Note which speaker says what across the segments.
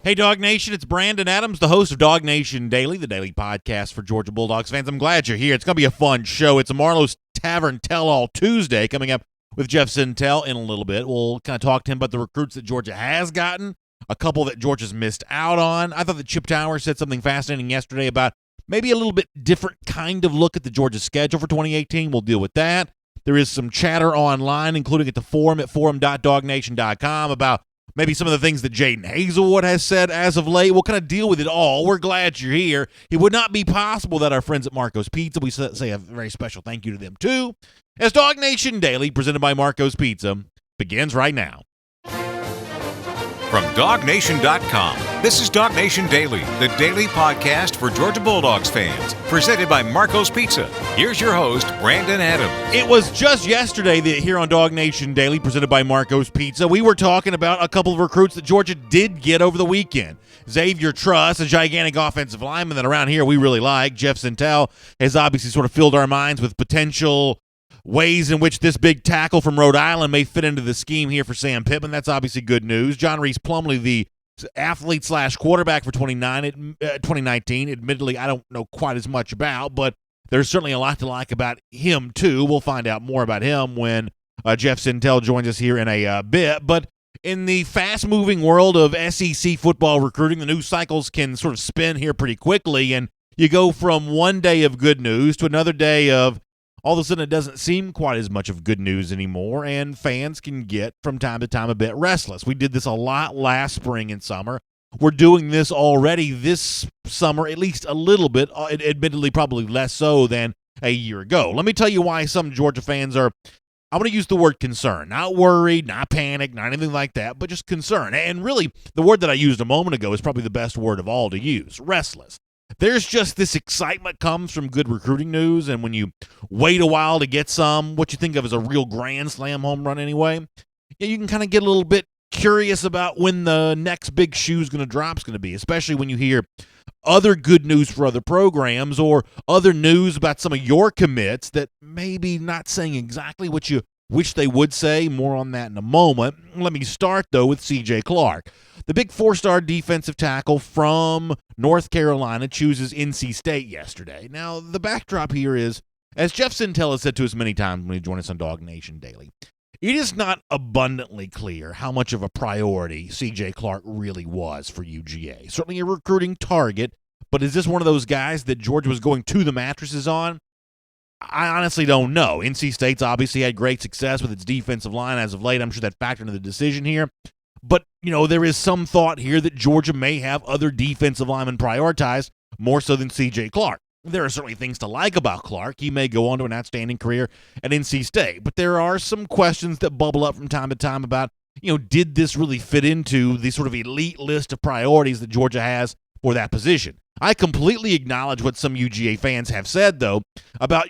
Speaker 1: Hey, DawgNation, it's Brandon Adams, the host of DawgNation Daily, the daily podcast for Georgia Bulldogs fans. I'm glad you're here. It's going to be a fun show. It's a Marlowe's Tavern Tell-All Tuesday coming up with Jeff Sentell in a little bit. We'll kind of talk to him about the recruits that Georgia has gotten, a couple that Georgia's missed out on. I thought that Chip Tower said something fascinating yesterday about maybe a little bit different kind of look at the Georgia schedule for 2018. We'll deal with that. There is some chatter online, including at the forum at forum.dawgnation.com about maybe some of the things that Jadon Haselwood has said as of late. We'll kind of deal with it all. We're glad you're here. It would not be possible that our friends at Marco's Pizza, we say a very special thank you to them too, as DawgNation Daily, presented by Marco's Pizza, begins right now.
Speaker 2: From DawgNation.com, this is DawgNation Daily, the daily podcast for Georgia Bulldogs fans, presented by Marco's Pizza. Here's your host, Brandon Adams.
Speaker 1: It was just yesterday that here on DawgNation Daily, presented by Marco's Pizza, we were talking about a couple of recruits that Georgia did get over the weekend. Xavier Truss, a gigantic offensive lineman that around here we really like. Jeff Sentell has obviously sort of filled our minds with potential ways in which this big tackle from Rhode Island may fit into the scheme here for Sam Pittman. That's obviously good news. John Reese Plumlee, the athlete/quarterback for 2019. Admittedly, I don't know quite as much about, but there's certainly a lot to like about him, too. We'll find out more about him when Jeff Sentell joins us here in a bit. But in the fast-moving world of SEC football recruiting, the news cycles can sort of spin here pretty quickly, and you go from one day of good news to another day of all of a sudden it doesn't seem quite as much of good news anymore, and fans can get, from time to time, a bit restless. We did this a lot last spring and summer. We're doing this already this summer, at least a little bit, admittedly probably less so than a year ago. Let me tell you why some Georgia fans are, I'm going to use the word concern. Not worried, not panicked, not anything like that, but just concerned. And really, the word that I used a moment ago is probably the best word of all to use, restless. There's just this excitement comes from good recruiting news, and when you wait a while to get what you think of as a real grand slam home run anyway, you can kind of get a little bit curious about when the next big shoe is going to drop is going to be, especially when you hear other good news for other programs or other news about some of your commits that maybe not saying exactly what you wish they would say. More on that in a moment. Let me start, though, with C.J. Clark. The big four-star defensive tackle from North Carolina chooses NC State yesterday. Now, the backdrop here is, as Jeff Sentell has said to us many times when he joined us on DawgNation Daily, it is not abundantly clear how much of a priority C.J. Clark really was for UGA. Certainly a recruiting target, but is this one of those guys that Georgia was going to the mattresses on? I honestly don't know. NC State's obviously had great success with its defensive line as of late. I'm sure that factored into the decision here. But, there is some thought here that Georgia may have other defensive linemen prioritized more so than C.J. Clark. There are certainly things to like about Clark. He may go on to an outstanding career at NC State. But there are some questions that bubble up from time to time about, did this really fit into the sort of elite list of priorities that Georgia has for that position? I completely acknowledge what some UGA fans have said, though, about,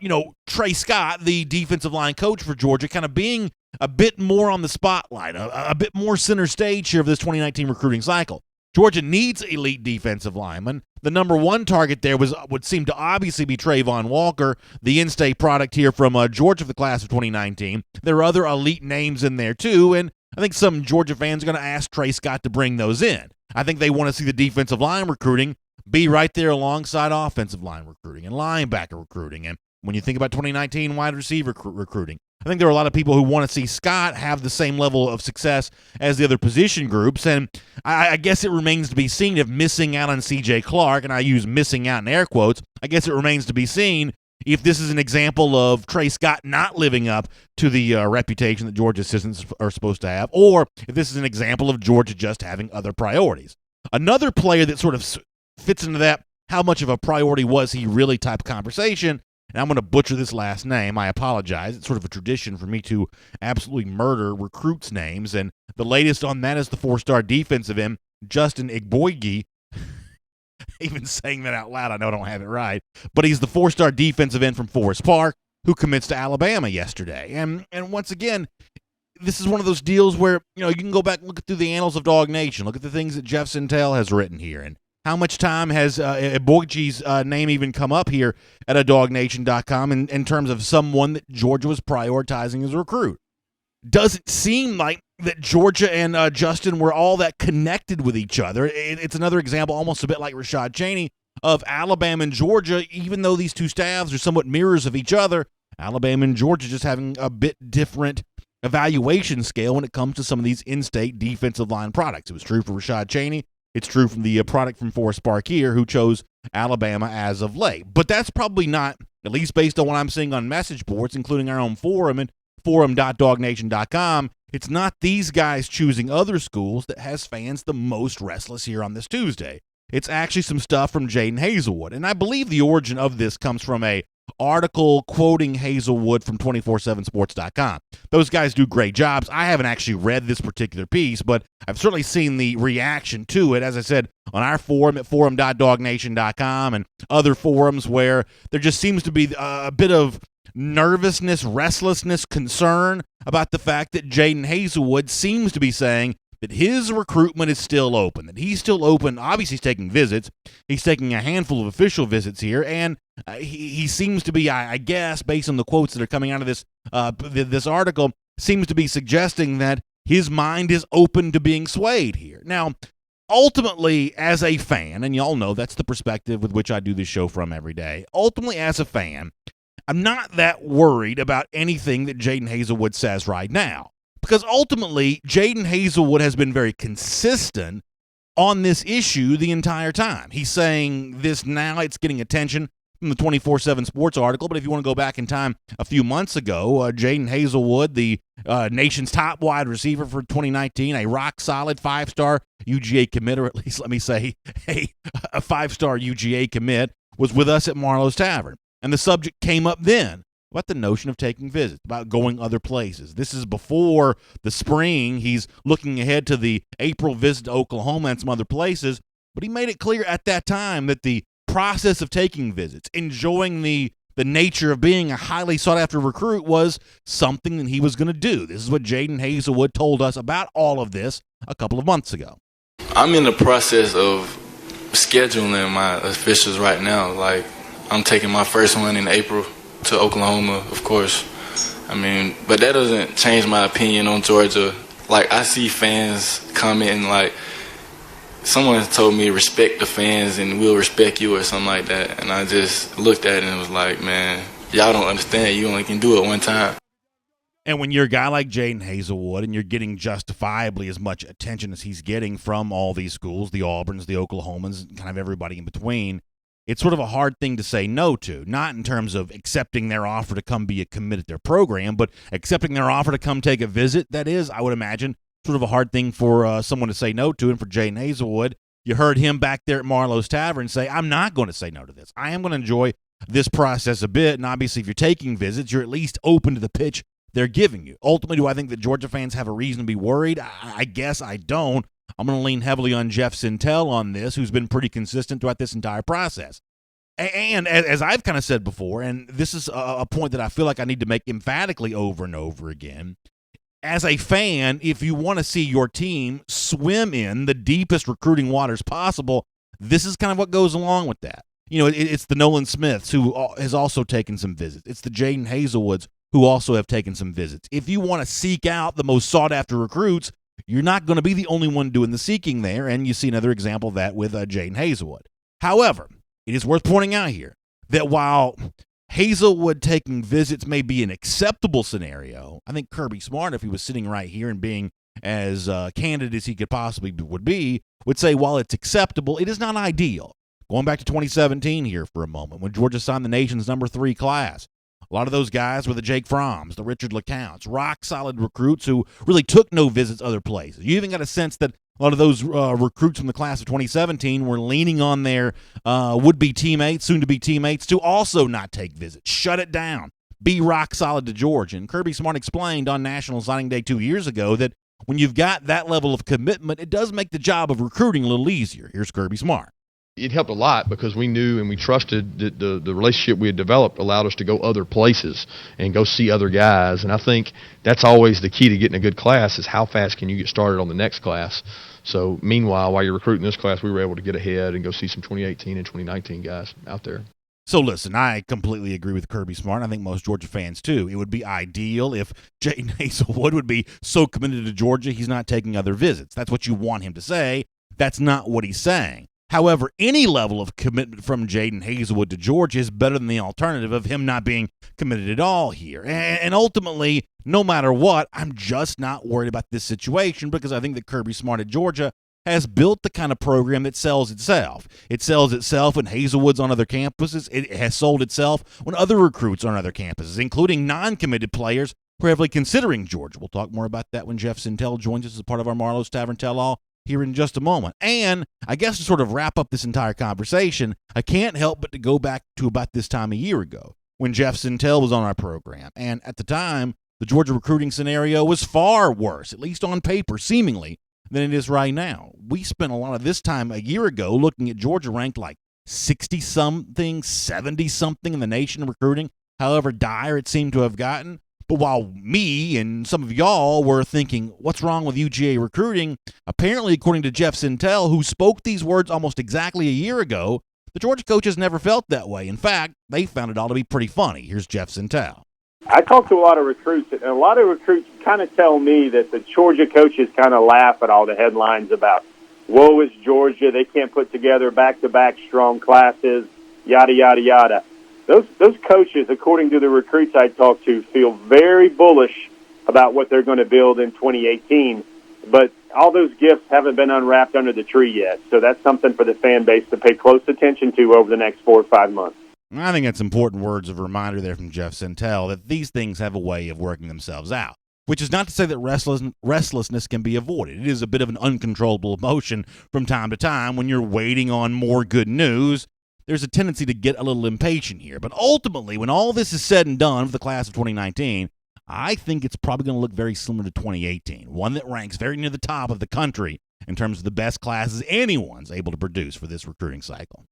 Speaker 1: Trey Scott, the defensive line coach for Georgia, kind of being a bit more on the spotlight, a bit more center stage here of this 2019 recruiting cycle. Georgia needs elite defensive linemen. The number one target there would seem to obviously be Trayvon Walker, the in-state product here from Georgia for the class of 2019. There are other elite names in there, too, and I think some Georgia fans are going to ask Trey Scott to bring those in. I think they want to see the defensive line recruiting be right there alongside offensive line recruiting and linebacker recruiting. And when you think about 2019 wide receiver recruiting, I think there are a lot of people who want to see Scott have the same level of success as the other position groups, and I guess it remains to be seen if missing out on C.J. Clark, and I use missing out in air quotes, I guess it remains to be seen if this is an example of Trey Scott not living up to the reputation that Georgia assistants are supposed to have, or if this is an example of Georgia just having other priorities. Another player that sort of fits into that how much of a priority was he really type conversation, and I'm going to butcher this last name. I apologize. It's sort of a tradition for me to absolutely murder recruits' names, and the latest on that is the four-star defensive end, Justin Igboigi. Even saying that out loud, I know I don't have it right, but he's the four-star defensive end from Forest Park who commits to Alabama yesterday. And once again, this is one of those deals where, you can go back and look through the annals of DawgNation, look at the things that Jeff Sentell has written here, and how much time has Igboigi's name even come up here at DawgNation.com in terms of someone that Georgia was prioritizing as a recruit? Doesn't seem like that Georgia and Justin were all that connected with each other. It's another example, almost a bit like Rashad Cheney, of Alabama and Georgia, even though these two staffs are somewhat mirrors of each other, Alabama and Georgia just having a bit different evaluation scale when it comes to some of these in-state defensive line products. It was true for Rashad Cheney. It's true from the product from Forrest Sparkier, who chose Alabama as of late. But that's probably not, at least based on what I'm seeing on message boards, including our own forum and forum.DawgNation.com, it's not these guys choosing other schools that has fans the most restless here on this Tuesday. It's actually some stuff from Jadon Haselwood. And I believe the origin of this comes from a article quoting Haselwood from 247sports.com. Those guys do great jobs. I haven't actually read this particular piece, but I've certainly seen the reaction to it, as I said, on our forum at forum.DawgNation.com and other forums where there just seems to be a bit of nervousness, restlessness, concern about the fact that Jadon Haselwood seems to be saying that his recruitment is still open, that he's still open. Obviously, he's taking visits. He's taking a handful of official visits here, and he seems to be, I guess, based on the quotes that are coming out of this article, seems to be suggesting that his mind is open to being swayed here. Now, ultimately, as a fan, and y'all know that's the perspective with which I do this show from every day, ultimately, as a fan, I'm not that worried about anything that Jadon Haselwood says right now. Because ultimately, Jadon Haselwood has been very consistent on this issue the entire time. He's saying this now, it's getting attention from the 24/7 Sports article, but if you want to go back in time a few months ago, Jadon Haselwood, the nation's top wide receiver for 2019, a rock-solid 5-star UGA commit, or at least let me say a 5-star UGA commit, was with us at Marlowe's Tavern. And the subject came up then about the notion of taking visits, about going other places. This is before the spring. He's looking ahead to the April visit to Oklahoma and some other places. But he made it clear at that time that the process of taking visits, enjoying the nature of being a highly sought-after recruit was something that he was going to do. This is what Jadon Haselwood told us about all of this a couple of months ago.
Speaker 3: I'm in the process of scheduling my officials right now. Like, I'm taking my first one in April to Oklahoma, of course. I mean, but that doesn't change my opinion on Georgia. Like, I see fans commenting like, someone told me respect the fans and we'll respect you or something like that. And I just looked at it and was like, man, y'all don't understand. You only can do it one time.
Speaker 1: And when you're a guy like Jadon Haselwood and you're getting justifiably as much attention as he's getting from all these schools, the Auburns, the Oklahomans, kind of everybody in between, it's sort of a hard thing to say no to, not in terms of accepting their offer to come be a commit at their program, but accepting their offer to come take a visit. That is, I would imagine, sort of a hard thing for someone to say no to. And for Jadon Haselwood, you heard him back there at Marlowe's Tavern say, I'm not going to say no to this. I am going to enjoy this process a bit. And obviously, if you're taking visits, you're at least open to the pitch they're giving you. Ultimately, do I think that Georgia fans have a reason to be worried? I guess I don't. I'm going to lean heavily on Jeff Sentell on this, who's been pretty consistent throughout this entire process. And as I've kind of said before, and this is a point that I feel like I need to make emphatically over and over again, as a fan, if you want to see your team swim in the deepest recruiting waters possible, this is kind of what goes along with that. You know, it's the Nolan Smiths who has also taken some visits. It's the Jadon Haselwoods who also have taken some visits. If you want to seek out the most sought-after recruits, you're not going to be the only one doing the seeking there, and you see another example of that with Jadon Haselwood. However, it is worth pointing out here that while Haselwood taking visits may be an acceptable scenario, I think Kirby Smart, if he was sitting right here and being as candid as he could possibly would say while it's acceptable, it is not ideal. Going back to 2017 here for a moment, when Georgia signed the nation's number 3 class, a lot of those guys were the Jake Fromms, the Richard LeCounts, rock-solid recruits who really took no visits other places. You even got a sense that a lot of those recruits from the class of 2017 were leaning on their would-be teammates, soon-to-be teammates, to also not take visits. Shut it down. Be rock-solid to Georgia. And Kirby Smart explained on National Signing Day 2 years ago that when you've got that level of commitment, it does make the job of recruiting a little easier. Here's Kirby Smart.
Speaker 4: It helped a lot because we knew and we trusted that the relationship we had developed allowed us to go other places and go see other guys. And I think that's always the key to getting a good class is how fast can you get started on the next class. So meanwhile, while you're recruiting this class, we were able to get ahead and go see some 2018 and 2019 guys out there.
Speaker 1: So listen, I completely agree with Kirby Smart. I think most Georgia fans too. It would be ideal if Jadon Haselwood would be so committed to Georgia he's not taking other visits. That's what you want him to say. That's not what he's saying. However, any level of commitment from Jadon Haselwood to Georgia is better than the alternative of him not being committed at all here. And ultimately, no matter what, I'm just not worried about this situation because I think that Kirby Smart at Georgia has built the kind of program that sells itself. It sells itself when Haselwood's on other campuses. It has sold itself when other recruits are on other campuses, including non-committed players who are heavily considering Georgia. We'll talk more about that when Jeff Sentell joins us as part of our Marlowe's Tavern Tell-All here in just a moment. And I guess to sort of wrap up this entire conversation, I can't help but to go back to about this time a year ago when Jeff Sentell was on our program. And at the time, the Georgia recruiting scenario was far worse, at least on paper, seemingly, than it is right now. We spent a lot of this time a year ago looking at Georgia ranked like 60-something, 70-something in the nation in recruiting, however dire it seemed to have gotten. But while me and some of y'all were thinking, what's wrong with UGA recruiting? Apparently, according to Jeff Sentell, who spoke these words almost exactly a year ago, the Georgia coaches never felt that way. In fact, they found it all to be pretty funny. Here's Jeff Sentell.
Speaker 5: I talk to a lot of recruits, and a lot of recruits kind of tell me that the Georgia coaches kind of laugh at all the headlines about, woe is Georgia, they can't put together back-to-back strong classes, yada, yada, yada. Those coaches, according to the recruits I talk to, feel very bullish about what they're going to build in 2018, but all those gifts haven't been unwrapped under the tree yet, so that's something for the fan base to pay close attention to over the next 4 or 5 months.
Speaker 1: I think that's important words of reminder there from Jeff Sentell that these things have a way of working themselves out, which is not to say that restlessness can be avoided. It is a bit of an uncontrollable emotion from time to time when you're waiting on more good news. There's a tendency to get a little impatient here. But ultimately, when all this is said and done for the class of 2019, I think it's probably going to look very similar to 2018, one that ranks very near the top of the country in terms of the best classes anyone's able to produce for this recruiting cycle.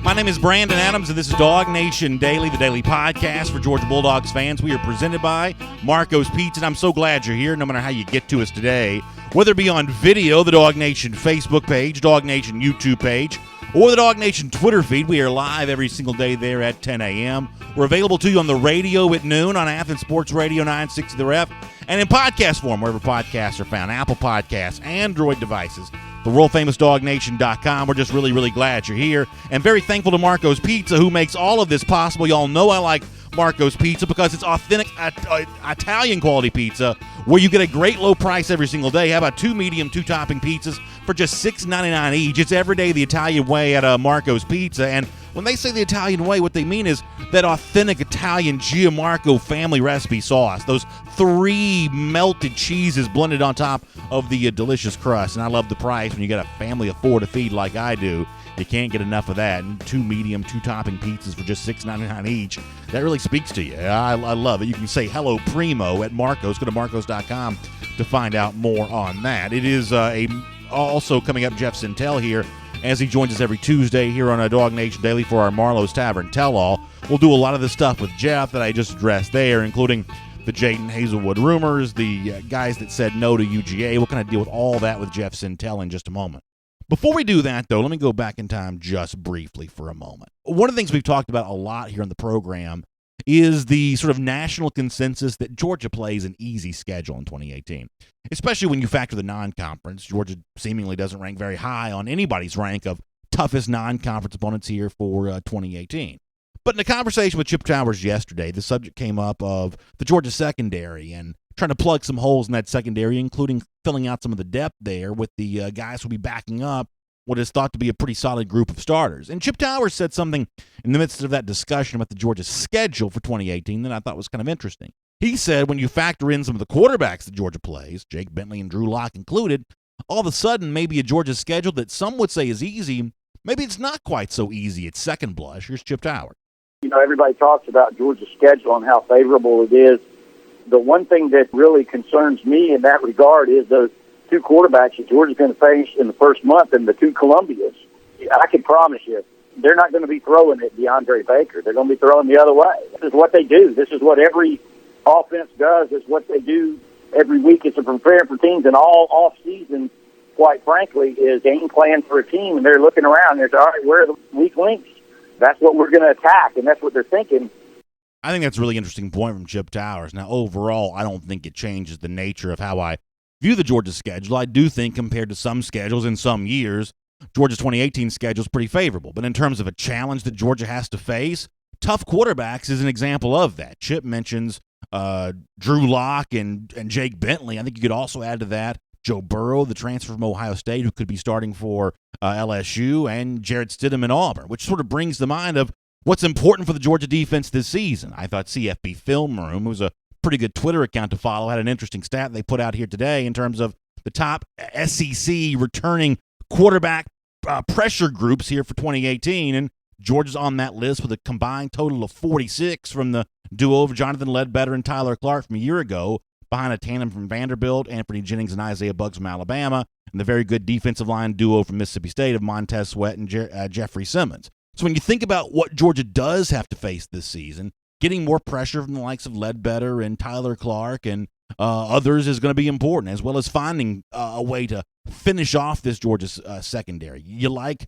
Speaker 1: My name is Brandon Adams, and this is DawgNation Daily, the daily podcast for Georgia Bulldogs fans. We are presented by Marco's Pizza, and I'm so glad you're here, no matter how you get to us today. Whether it be on video, the DawgNation Facebook page, DawgNation YouTube page, or the DawgNation Twitter feed, we are live every single day there at 10 a.m. We're available to you on the radio at noon on Athens Sports Radio 960 The Ref, and in podcast form, wherever podcasts are found, Apple Podcasts, Android devices, the world-famous DawgNation.com. We're just really, really glad you're here, and very thankful to Marco's Pizza, who makes all of this possible. Y'all know I like Marco's Pizza because it's authentic Italian quality pizza where you get a great low price every single day. How about 2 medium, 2-topping pizzas for just $6.99 each? It's every day the Italian way at Marco's Pizza. And when they say the Italian way, what they mean is that authentic Italian Gianmarco family recipe sauce. Those 3 melted cheeses blended on top of the delicious crust. And I love the price when you got a family of 4 to feed like I do. You can't get enough of that. And 2 medium, 2-topping pizzas for just $6.99 each. That really speaks to you. I love it. You can say hello primo at Marcos. Go to marcos.com to find out more on that. It is also coming up Jeff Sentell here as he joins us every Tuesday here on DawgNation Daily for our Marlowe's Tavern Tell-All. We'll do a lot of the stuff with Jeff that I just addressed there, including the Jadon Haselwood rumors, the guys that said no to UGA. We'll kind of deal with all that with Jeff Sentell in just a moment. Before we do that, though, let me go back in time just briefly for a moment. One of the things we've talked about a lot here on the program is the sort of national consensus that Georgia plays an easy schedule in 2018, especially when you factor the non-conference. Georgia seemingly doesn't rank very high on anybody's rank of toughest non-conference opponents here for 2018. But in a conversation with Chip Towers yesterday, the subject came up of the Georgia secondary and trying to plug some holes in that secondary, including filling out some of the depth there with the guys who will be backing up what is thought to be a pretty solid group of starters. And Chip Towers said something in the midst of that discussion about the Georgia schedule for 2018 that I thought was kind of interesting. He said when you factor in some of the quarterbacks that Georgia plays, Jake Bentley and Drew Lock included, all of a sudden maybe a Georgia schedule that some would say is easy, maybe it's not quite so easy at second blush. Here's Chip Towers.
Speaker 6: You know, everybody talks about Georgia's schedule and how favorable it is. The one thing that really concerns me in that regard is those 2 quarterbacks that Georgia's going to face in the first month and the 2 Columbias. I can promise you, they're not going to be throwing at DeAndre Baker. They're going to be throwing the other way. This is what they do. This is what every offense does. It's what they do every week. It's to prepare for teams, and all off-season, quite frankly, is game plan for a team, and they're looking around. They're all right, where are the weak links? that's what we're going to attack, and that's what they're thinking.
Speaker 1: I think that's a really interesting point from Chip Towers. Now, overall, I don't think it changes the nature of how I view the Georgia schedule. I do think compared to some schedules in some years, Georgia's 2018 schedule is pretty favorable. But in terms of a challenge that Georgia has to face, tough quarterbacks is an example of that. Chip mentions Drew Lock and Jake Bentley. I think you could also add to that Joe Burrow, the transfer from Ohio State, who could be starting for LSU, and Jarrett Stidham in Auburn, which sort of brings to mind of what's important for the Georgia defense this season. I thought CFB Film Room, who's a pretty good Twitter account to follow, had an interesting stat they put out here today in terms of the top SEC returning quarterback pressure groups here for 2018, and Georgia's on that list with a combined total of 46 from the duo of Jonathan Ledbetter and Tyler Clark from a year ago, behind a tandem from Vanderbilt, Anthony Jennings and Isaiah Buggs from Alabama, and the very good defensive line duo from Mississippi State of Montez Sweat and Jeffrey Simmons. So when you think about what Georgia does have to face this season, getting more pressure from the likes of Ledbetter and Tyler Clark and others is going to be important, as well as finding a way to finish off this Georgia secondary. You like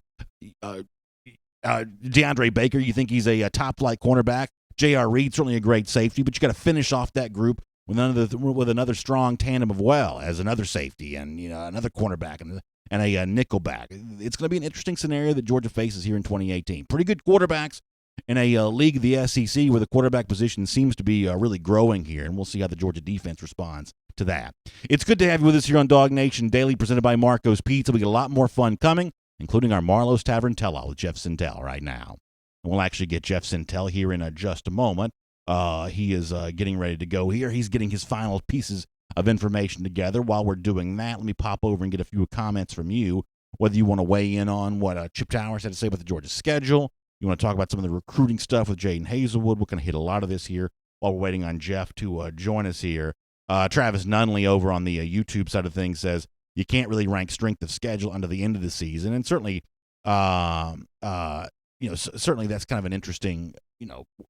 Speaker 1: DeAndre Baker. You think he's a top-flight cornerback. J.R. Reed, certainly a great safety, but you got to finish off that group with another strong tandem of as another safety and another cornerback and a nickelback. It's going to be an interesting scenario that Georgia faces here in 2018. Pretty good quarterbacks in a league of the SEC where the quarterback position seems to be really growing here, and we'll see how the Georgia defense responds to that. It's good to have you with us here on DawgNation Daily, presented by Marco's Pizza. We got a lot more fun coming, including our Marlowe's Tavern Tell-All with Jeff Sentell right now. And we'll actually get Jeff Sentell here in just a moment. He is getting ready to go here. He's getting his final pieces of information together. While we're doing that, let me pop over and get a few comments from you, whether you want to weigh in on what Chip Towers had to say about the Georgia schedule. You want to talk about some of the recruiting stuff with Jadon Haselwood. We're going to hit a lot of this here while we're waiting on Jeff to join us here. Travis Nunley over on the YouTube side of things says you can't really rank strength of schedule under the end of the season, and certainly, certainly that's kind of an interesting,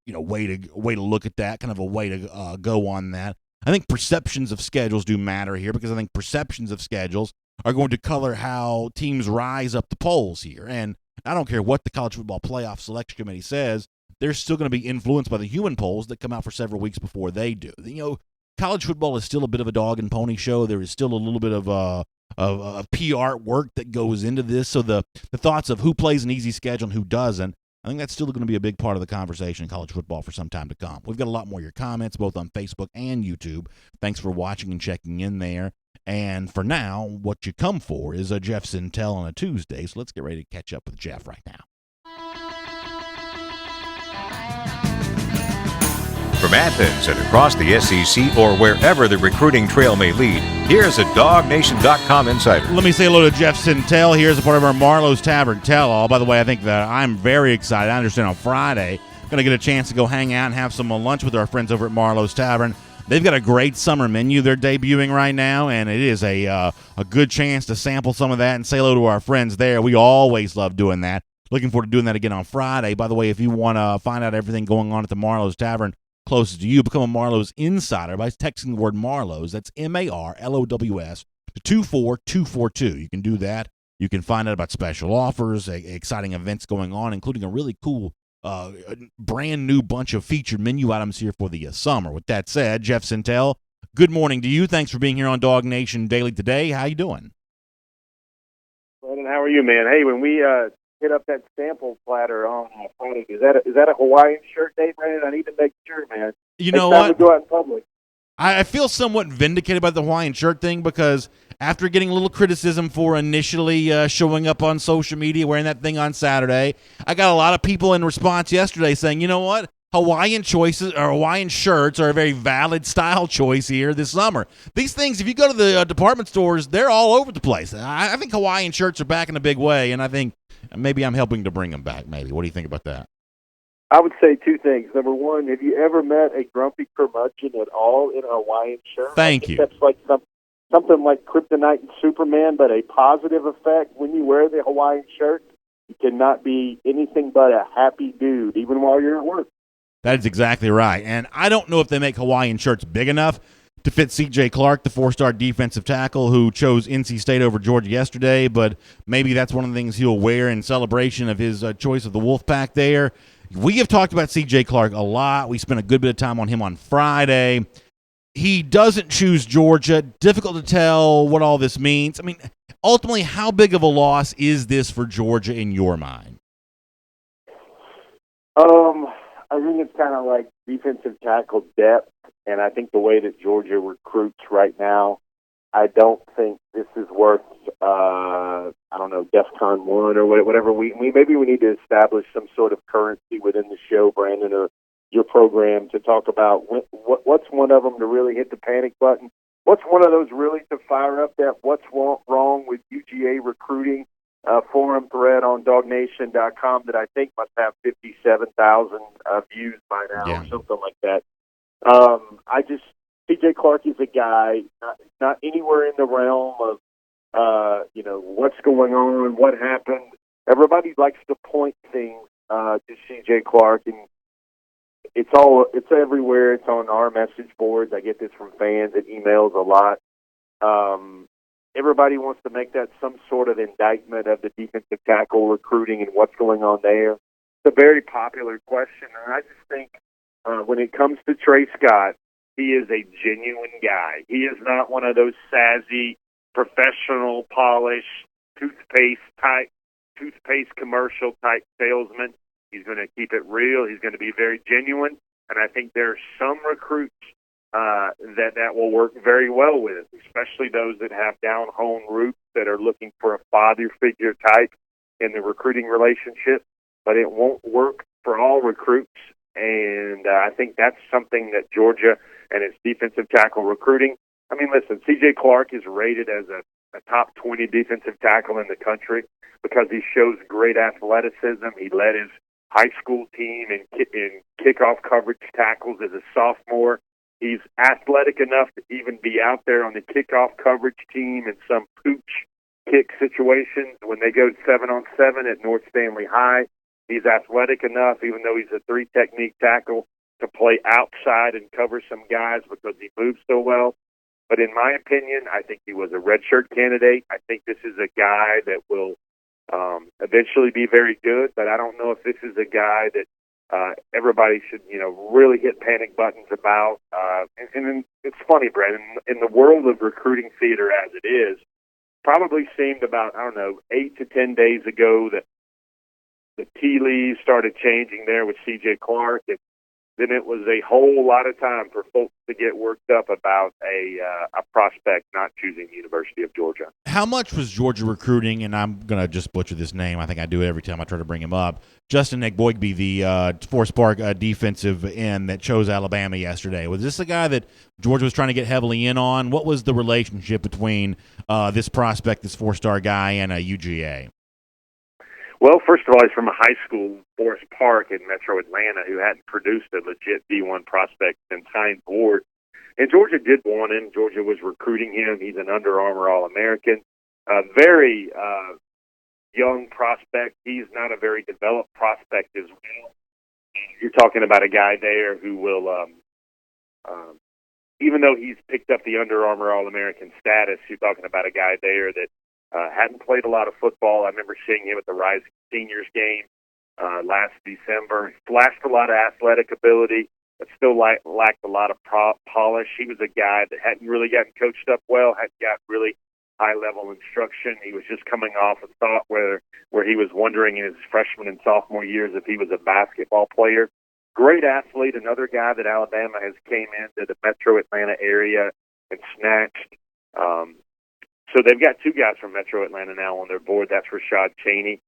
Speaker 1: way to look at that, kind of a way to go on that. I think perceptions of schedules do matter here, because I think perceptions of schedules are going to color how teams rise up the polls here. And I don't care what the College Football Playoff Selection Committee says, they're still going to be influenced by the human polls that come out for several weeks before they do. College football is still a bit of a dog and pony show. There is still a little bit of PR work that goes into this. So the thoughts of who plays an easy schedule and who doesn't, I think that's still going to be a big part of the conversation in college football for some time to come. We've got a lot more of your comments, both on Facebook and YouTube. Thanks for watching and checking in there. And for now, what you come for is a Jeff Sentell on a Tuesday. So let's get ready to catch up with Jeff right now.
Speaker 2: From Athens and across the SEC or wherever the recruiting trail may lead, here's a DawgNation.com insider.
Speaker 1: Let me say hello to Jeff Sentell here as a part of our Marlowe's Tavern Tell-All. By the way, I think that I'm very excited. I understand on Friday, I'm going to get a chance to go hang out and have some lunch with our friends over at Marlowe's Tavern. They've got a great summer menu they're debuting right now, and it is a good chance to sample some of that and say hello to our friends there. We always love doing that. Looking forward to doing that again on Friday. By the way, if you want to find out everything going on at the Marlowe's Tavern closest to you, become a Marlowe's insider by texting the word Marlowe's. That's MARLOWS to 24242. You can do that. You can find out about special offers, exciting events going on, including a really cool brand new bunch of featured menu items here for the summer. With that said, Jeff Sentell, good morning to you. Thanks for being here on DawgNation Daily today. How you doing?
Speaker 5: Brandon, how are you, man? Hey, when we hit up that sample platter on Friday, is that a Hawaiian shirt day, Brandon? I need to make sure, man.
Speaker 1: You know
Speaker 5: Next time
Speaker 1: what?
Speaker 5: we go out in public.
Speaker 1: I feel somewhat vindicated by the Hawaiian shirt thing, because after getting a little criticism for initially showing up on social media wearing that thing on Saturday, I got a lot of people in response yesterday saying, you know what? Hawaiian choices or Hawaiian shirts are a very valid style choice here this summer. These things, if you go to the department stores, they're all over the place. I think Hawaiian shirts are back in a big way, and I think maybe I'm helping to bring them back, maybe. What do you think about that?
Speaker 5: I would say two things. Number one, have you ever met a grumpy curmudgeon at all in a Hawaiian shirt?
Speaker 1: Thank you.
Speaker 5: That's like something like Kryptonite and Superman, but a positive effect. When you wear the Hawaiian shirt, you cannot be anything but a happy dude, even while you're at work.
Speaker 1: That is exactly right. And I don't know if they make Hawaiian shirts big enough to fit C.J. Clark, the four-star defensive tackle who chose NC State over Georgia yesterday, but maybe that's one of the things he'll wear in celebration of his choice of the Wolfpack there. We have talked about C.J. Clark a lot. We spent a good bit of time on him on Friday. He doesn't choose Georgia. Difficult to tell what all this means. I mean, ultimately, how big of a loss is this for Georgia in your mind?
Speaker 5: I think it's kind of like defensive tackle depth, and I think the way that Georgia recruits right now, I don't think this is worth, DEFCON 1 or whatever. Maybe we need to establish some sort of currency within the show, Brandon, or your program to talk about what's one of them to really hit the panic button. What's one of those really to fire up that what's wrong with UGA recruiting forum thread on DawgNation.com that I think must have 57,000 views by now or something like that. C.J. Clark is a guy not anywhere in the realm of what's going on, what happened. Everybody likes to point things to C.J. Clark, and it's everywhere. It's on our message boards. I get this from fans and emails a lot. Everybody wants to make that some sort of indictment of the defensive tackle recruiting and what's going on there. It's a very popular question, and I just think when it comes to Trey Scott, he is a genuine guy. He is not one of those sassy, professional, polished, toothpaste commercial type salesmen. He's going to keep it real. He's going to be very genuine, and I think there are some recruits that will work very well with, especially those that have down-home roots that are looking for a father figure type in the recruiting relationship, but it won't work for all recruits, and I think that's something that Georgia and its defensive tackle recruiting. I mean, listen, C.J. Clark is rated as a top 20 defensive tackle in the country because he shows great athleticism. He led his high school team in kickoff coverage tackles as a sophomore. He's athletic enough to even be out there on the kickoff coverage team in some pooch kick situations when they go 7-on-7 at North Stanley High. He's athletic enough, even though he's a 3-technique tackle, to play outside and cover some guys because he moves so well. But in my opinion, I think he was a redshirt candidate. I think this is a guy that will eventually be very good, but I don't know if this is a guy that everybody should, really hit panic buttons about. And it's funny, Brandon, in the world of recruiting theater as it is, probably seemed about, 8 to 10 days ago that the tea leaves started changing there with C.J. Clark, and then it was a whole lot of time for folks to get worked up about a prospect not choosing the University of Georgia.
Speaker 1: How much was Georgia recruiting, and I'm going to just butcher this name, I think I do it every time I try to bring him up, Justin Nakobe, the Forest Park defensive end that chose Alabama yesterday. Was this a guy that Georgia was trying to get heavily in on? What was the relationship between this prospect, this 4-star guy, and UGA?
Speaker 5: Well, first of all, he's from a high school, Forest Park in Metro Atlanta, who hadn't produced a legit D1 prospect since Hines Ward. And Georgia did want him. Georgia was recruiting him. He's an Under Armour All-American. Very young prospect. He's not a very developed prospect as well. You're talking about a guy there who will, even though he's picked up the Under Armour All-American status, you're talking about a guy there that hadn't played a lot of football. I remember seeing him at the Rising Seniors game last December. He flashed a lot of athletic ability, but still lacked a lot of polish. He was a guy that hadn't really gotten coached up well, hadn't got really high-level instruction. He was just coming off a thought where he was wondering in his freshman and sophomore years if he was a basketball player. Great athlete, another guy that Alabama has came into the Metro Atlanta area and snatched. So they've got 2 guys from Metro Atlanta now on their board. That's Rashad Cheney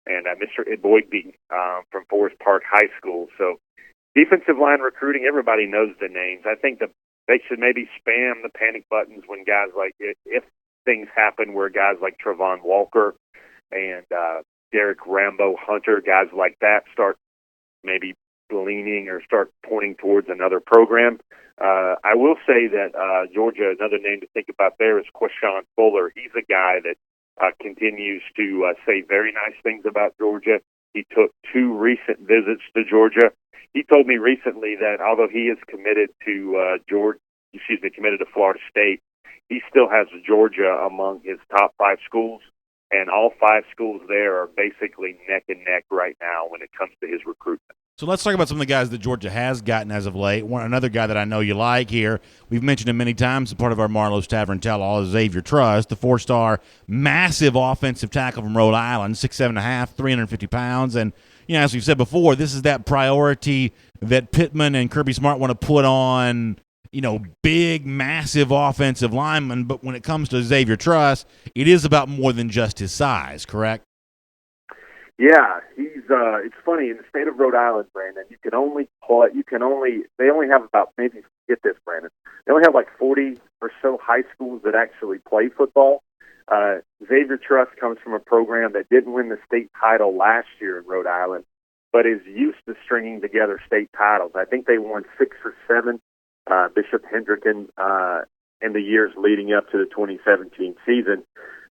Speaker 5: and Mr. Boygby from Forest Park High School. So defensive line recruiting, everybody knows the names. I think they should maybe spam the panic buttons when guys like, if things happen where guys like Travon Walker and Derek Rambo Hunter, guys like that start maybe leaning or start pointing towards another program. I will say that Georgia, another name to think about there is Quashon Fuller. He's a guy that continues to say very nice things about Georgia. He took 2 recent visits to Georgia. He told me recently that although he is committed to committed to Florida State. He still has Georgia among his top 5 schools, and all 5 schools there are basically neck and neck right now when it comes to his recruitment.
Speaker 1: So let's talk about some of the guys that Georgia has gotten as of late. Another guy that I know you like here, we've mentioned him many times, part of our Marlowe's Tavern Tell-All, is Xavier Truss, the 4-star, massive offensive tackle from Rhode Island, 6'7.5", 350 pounds. And, as we've said before, this is that priority that Pittman and Kirby Smart want to put on, big, massive offensive linemen. But when it comes to Xavier Truss, it is about more than just his size, correct?
Speaker 5: Yeah, it's funny, in the state of Rhode Island, Brandon, they only have about, maybe get this, Brandon, they only have like 40 or so high schools that actually play football. Xavier Truss comes from a program that didn't win the state title last year in Rhode Island, but is used to stringing together state titles. I think they won 6 or 7, Bishop Hendricken, in the years leading up to the 2017 season.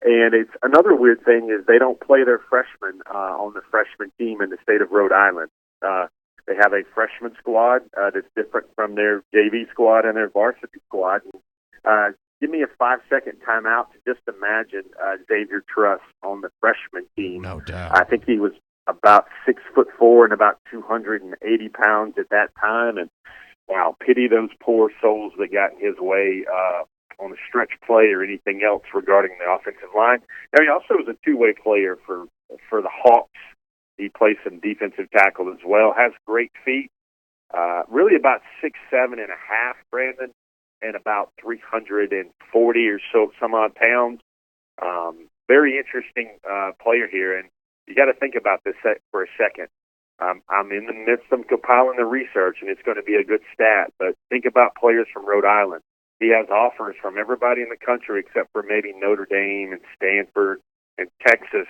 Speaker 5: And it's another weird thing is they don't play their freshmen on the freshman team in the state of Rhode Island. They have a freshman squad that's different from their JV squad and their varsity squad. Give me a 5-second timeout to just imagine Xavier Truss on the freshman team.
Speaker 1: No doubt.
Speaker 5: I think he was about 6'4" and about 280 pounds at that time. And wow, pity those poor souls that got in his way on a stretch play or anything else regarding the offensive line. Now, he also was a two-way player for the Hawks. He plays some defensive tackle as well, has great feet, really about 6'7.5", Brandon, and about 340 or so some odd pounds. Very interesting player here, and you got to think about this for a second. I'm in the midst of compiling the research, and it's going to be a good stat, but think about players from Rhode Island. He has offers from everybody in the country except for maybe Notre Dame and Stanford and Texas,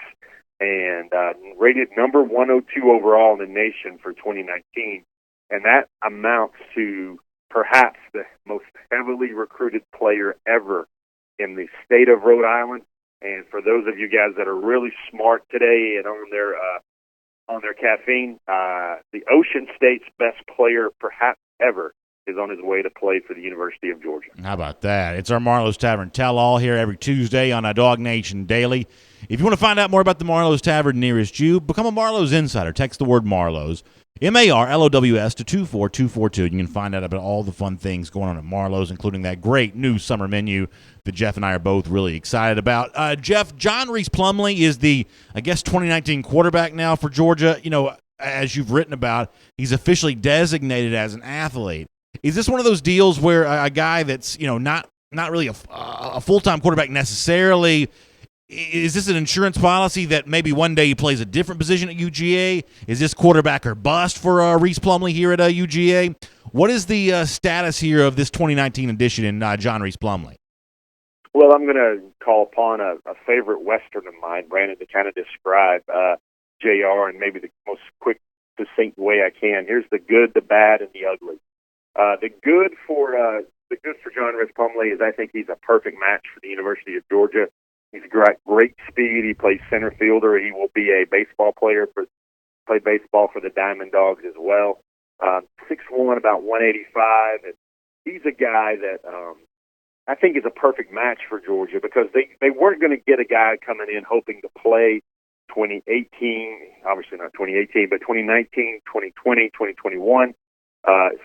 Speaker 5: and rated number 102 overall in the nation for 2019. And that amounts to perhaps the most heavily recruited player ever in the state of Rhode Island. And for those of you guys that are really smart today and on their caffeine, the Ocean State's best player perhaps ever is on his way to play for the University of Georgia.
Speaker 1: How about that? It's our Marlowe's Tavern Tell-All here every Tuesday on DawgNation Daily. If you want to find out more about the Marlowe's Tavern nearest you, become a Marlowe's Insider. Text the word Marlowe's, MARLOWS, to 24242. You can find out about all the fun things going on at Marlowe's, including that great new summer menu that Jeff and I are both really excited about. Jeff, John Reese Plumlee is the, 2019 quarterback now for Georgia. As you've written about, he's officially designated as an athlete. Is this one of those deals where a guy that's, not really a full-time quarterback necessarily, is this an insurance policy that maybe one day he plays a different position at UGA? Is this quarterback or bust for Reese Plumlee here at UGA? What is the status here of this 2019 edition in John Reese Plumlee?
Speaker 5: Well, I'm going to call upon a favorite Western of mine, Brandon, to kind of describe JR in maybe the most quick, succinct way I can. Here's the good, the bad, and the ugly. The good for John Reese Plumlee is I think he's a perfect match for the University of Georgia. He's got great speed. He plays center fielder. He will be a baseball player play baseball for the Diamond Dogs as well. 6'1", about 185. And he's a guy that I think is a perfect match for Georgia because they weren't going to get a guy coming in hoping to play 2018, obviously not 2018, but 2019, 2020, 2021.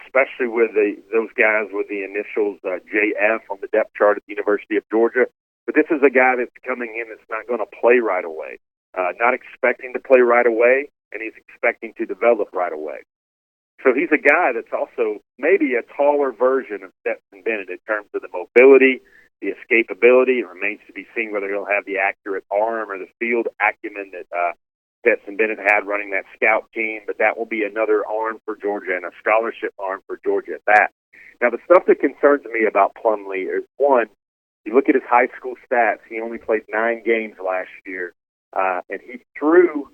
Speaker 5: Especially with those guys with the initials JF on the depth chart at the University of Georgia. But this is a guy that's coming in that's not going to play right away, not expecting to play right away, and he's expecting to develop right away. So he's a guy that's also maybe a taller version of Stetson Bennett in terms of the mobility, the escapability. It remains to be seen whether he'll have the accurate arm or the field acumen that Stetson Bennett had running that scout team, but that will be another arm for Georgia and a scholarship arm for Georgia at that. Now, the stuff that concerns me about Plumlee is, one, you look at his high school stats, he only played 9 games last year, and he threw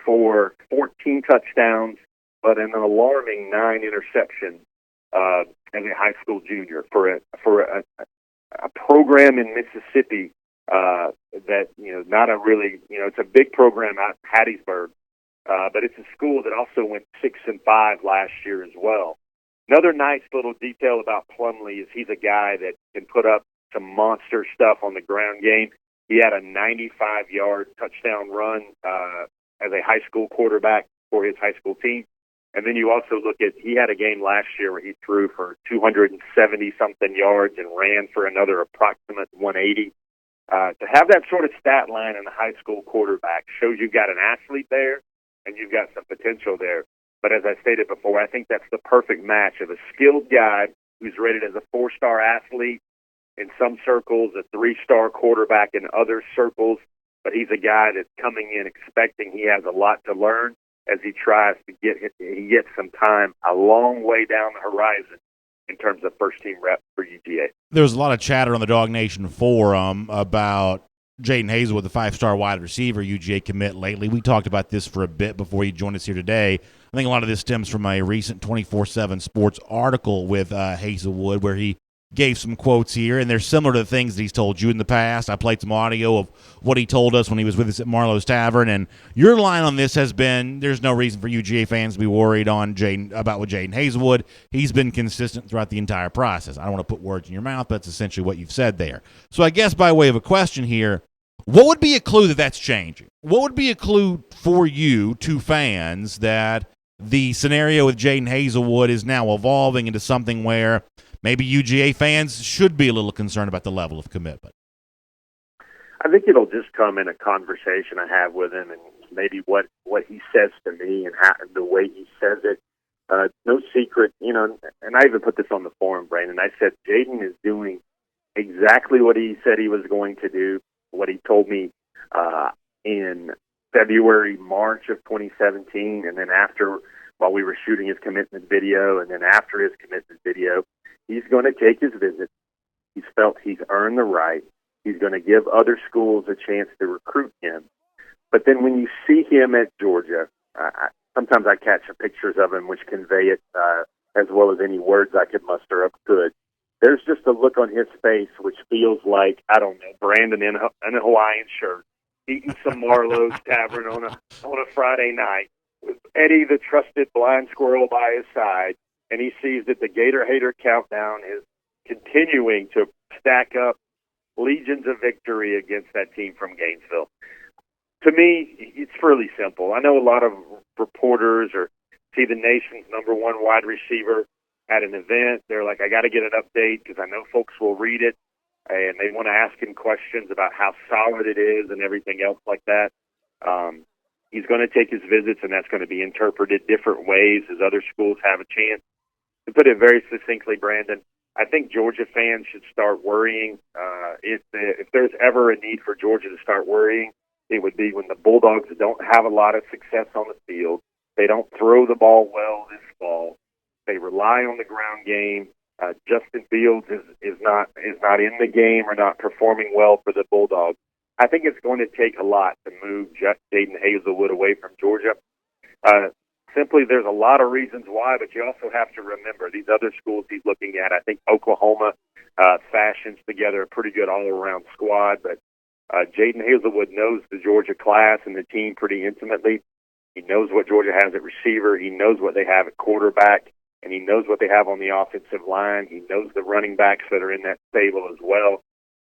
Speaker 5: for 14 touchdowns, but an alarming 9 interceptions as a high school junior for a program in Mississippi that, not a really, it's a big program out in Hattiesburg, but it's a school that also went 6-5 last year as well.
Speaker 7: Another nice little detail about Plumlee is he's a guy that can put up some monster stuff on the ground game. He had a 95-yard touchdown run as a high school quarterback for his high school team. And then you also look at, he had a game last year where he threw for 270-something yards and ran for another approximate 180. To have that sort of stat line in a high school quarterback shows you've got an athlete there and you've got some potential there. But as I stated before, I think that's the perfect match of a skilled guy who's rated as a 4-star athlete in some circles, a 3-star quarterback in other circles, but he's a guy that's coming in expecting he has a lot to learn as he tries to get some time a long way down the horizon in terms of first-team reps for UGA.
Speaker 1: There was a lot of chatter on the DawgNation forum about Jadon Haselwood, the 5-star wide receiver UGA commit lately. We talked about this for a bit before you joined us here today. I think a lot of this stems from a recent 24/7 Sports article with Haselwood where he gave some quotes here, and they're similar to the things that he's told you in the past. I played some audio of what he told us when he was with us at Marlowe's Tavern, and your line on this has been there's no reason for UGA fans to be worried about Jadon Haselwood. He's been consistent throughout the entire process. I don't want to put words in your mouth, but that's essentially what you've said there. So I guess by way of a question here, what would be a clue that that's changing? What would be a clue for you, to fans, that the scenario with Jadon Haselwood is now evolving into something where maybe UGA fans should be a little concerned about the level of commitment?
Speaker 7: I think it'll just come in a conversation I have with him and maybe what he says to me and the way he says it. No secret, and I even put this on the forum, Brandon. I said Jadon is doing exactly what he said he was going to do, what he told me in February, March of 2017, and then while we were shooting his commitment video, and then after his commitment video, he's going to take his visit. He's felt he's earned the right. He's going to give other schools a chance to recruit him. But then when you see him at Georgia, sometimes I catch pictures of him which convey it as well as any words I could muster up could. There's just a look on his face which feels like, I don't know, Brandon in a Hawaiian shirt, eating some Marlowe's Tavern on a Friday night, with Eddie, the trusted blind squirrel, by his side, and he sees that the Gator Hater countdown is continuing to stack up legions of victory against that team from Gainesville. To me, it's really simple. I know a lot of reporters see the nation's number one wide receiver at an event. They're like, I got to get an update because I know folks will read it, and they want to ask him questions about how solid it is and everything else like that. He's going to take his visits, and that's going to be interpreted different ways as other schools have a chance. To put it very succinctly, Brandon, I think Georgia fans should start worrying. If there's ever a need for Georgia to start worrying, it would be when the Bulldogs don't have a lot of success on the field. They don't throw the ball well this fall. They rely on the ground game. Justin Fields is not in the game or not performing well for the Bulldogs. I think it's going to take a lot to move Jadon Haselwood away from Georgia. Simply, there's a lot of reasons why, but you also have to remember these other schools he's looking at. I think Oklahoma fashions together a pretty good all-around squad, but Jadon Haselwood knows the Georgia class and the team pretty intimately. He knows what Georgia has at receiver. He knows what they have at quarterback, and he knows what they have on the offensive line. He knows the running backs that are in that stable as well.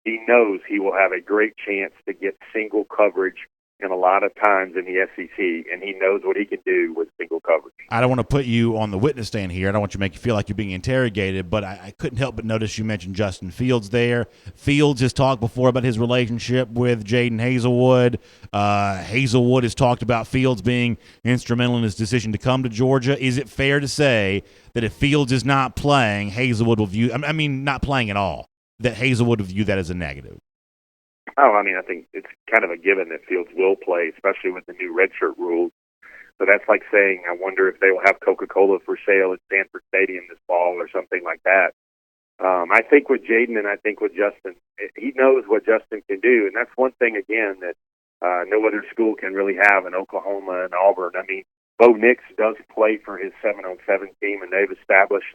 Speaker 7: He knows he will have a great chance to get single coverage in a lot of times in the SEC, and he knows what he can do with single coverage.
Speaker 1: I don't want to put you on the witness stand here. I don't want you to make you feel like you're being interrogated, but I couldn't help but notice you mentioned Justin Fields there. Fields has talked before about his relationship with Jadon Haselwood. Haselwood has talked about Fields being instrumental in his decision to come to Georgia. Is it fair to say that if Fields is not playing, Haselwood will view – not playing at all, that Haselwood will view that as a negative?
Speaker 7: Oh, I think it's kind of a given that Fields will play, especially with the new redshirt rules. So that's like saying, I wonder if they will have Coca-Cola for sale at Sanford Stadium this fall or something like that. I think with Jadon and I think with Justin, he knows what Justin can do, and that's one thing, again, that no other school can really have in Oklahoma and Auburn. Bo Nix does play for his 7-on-7 team, and they've established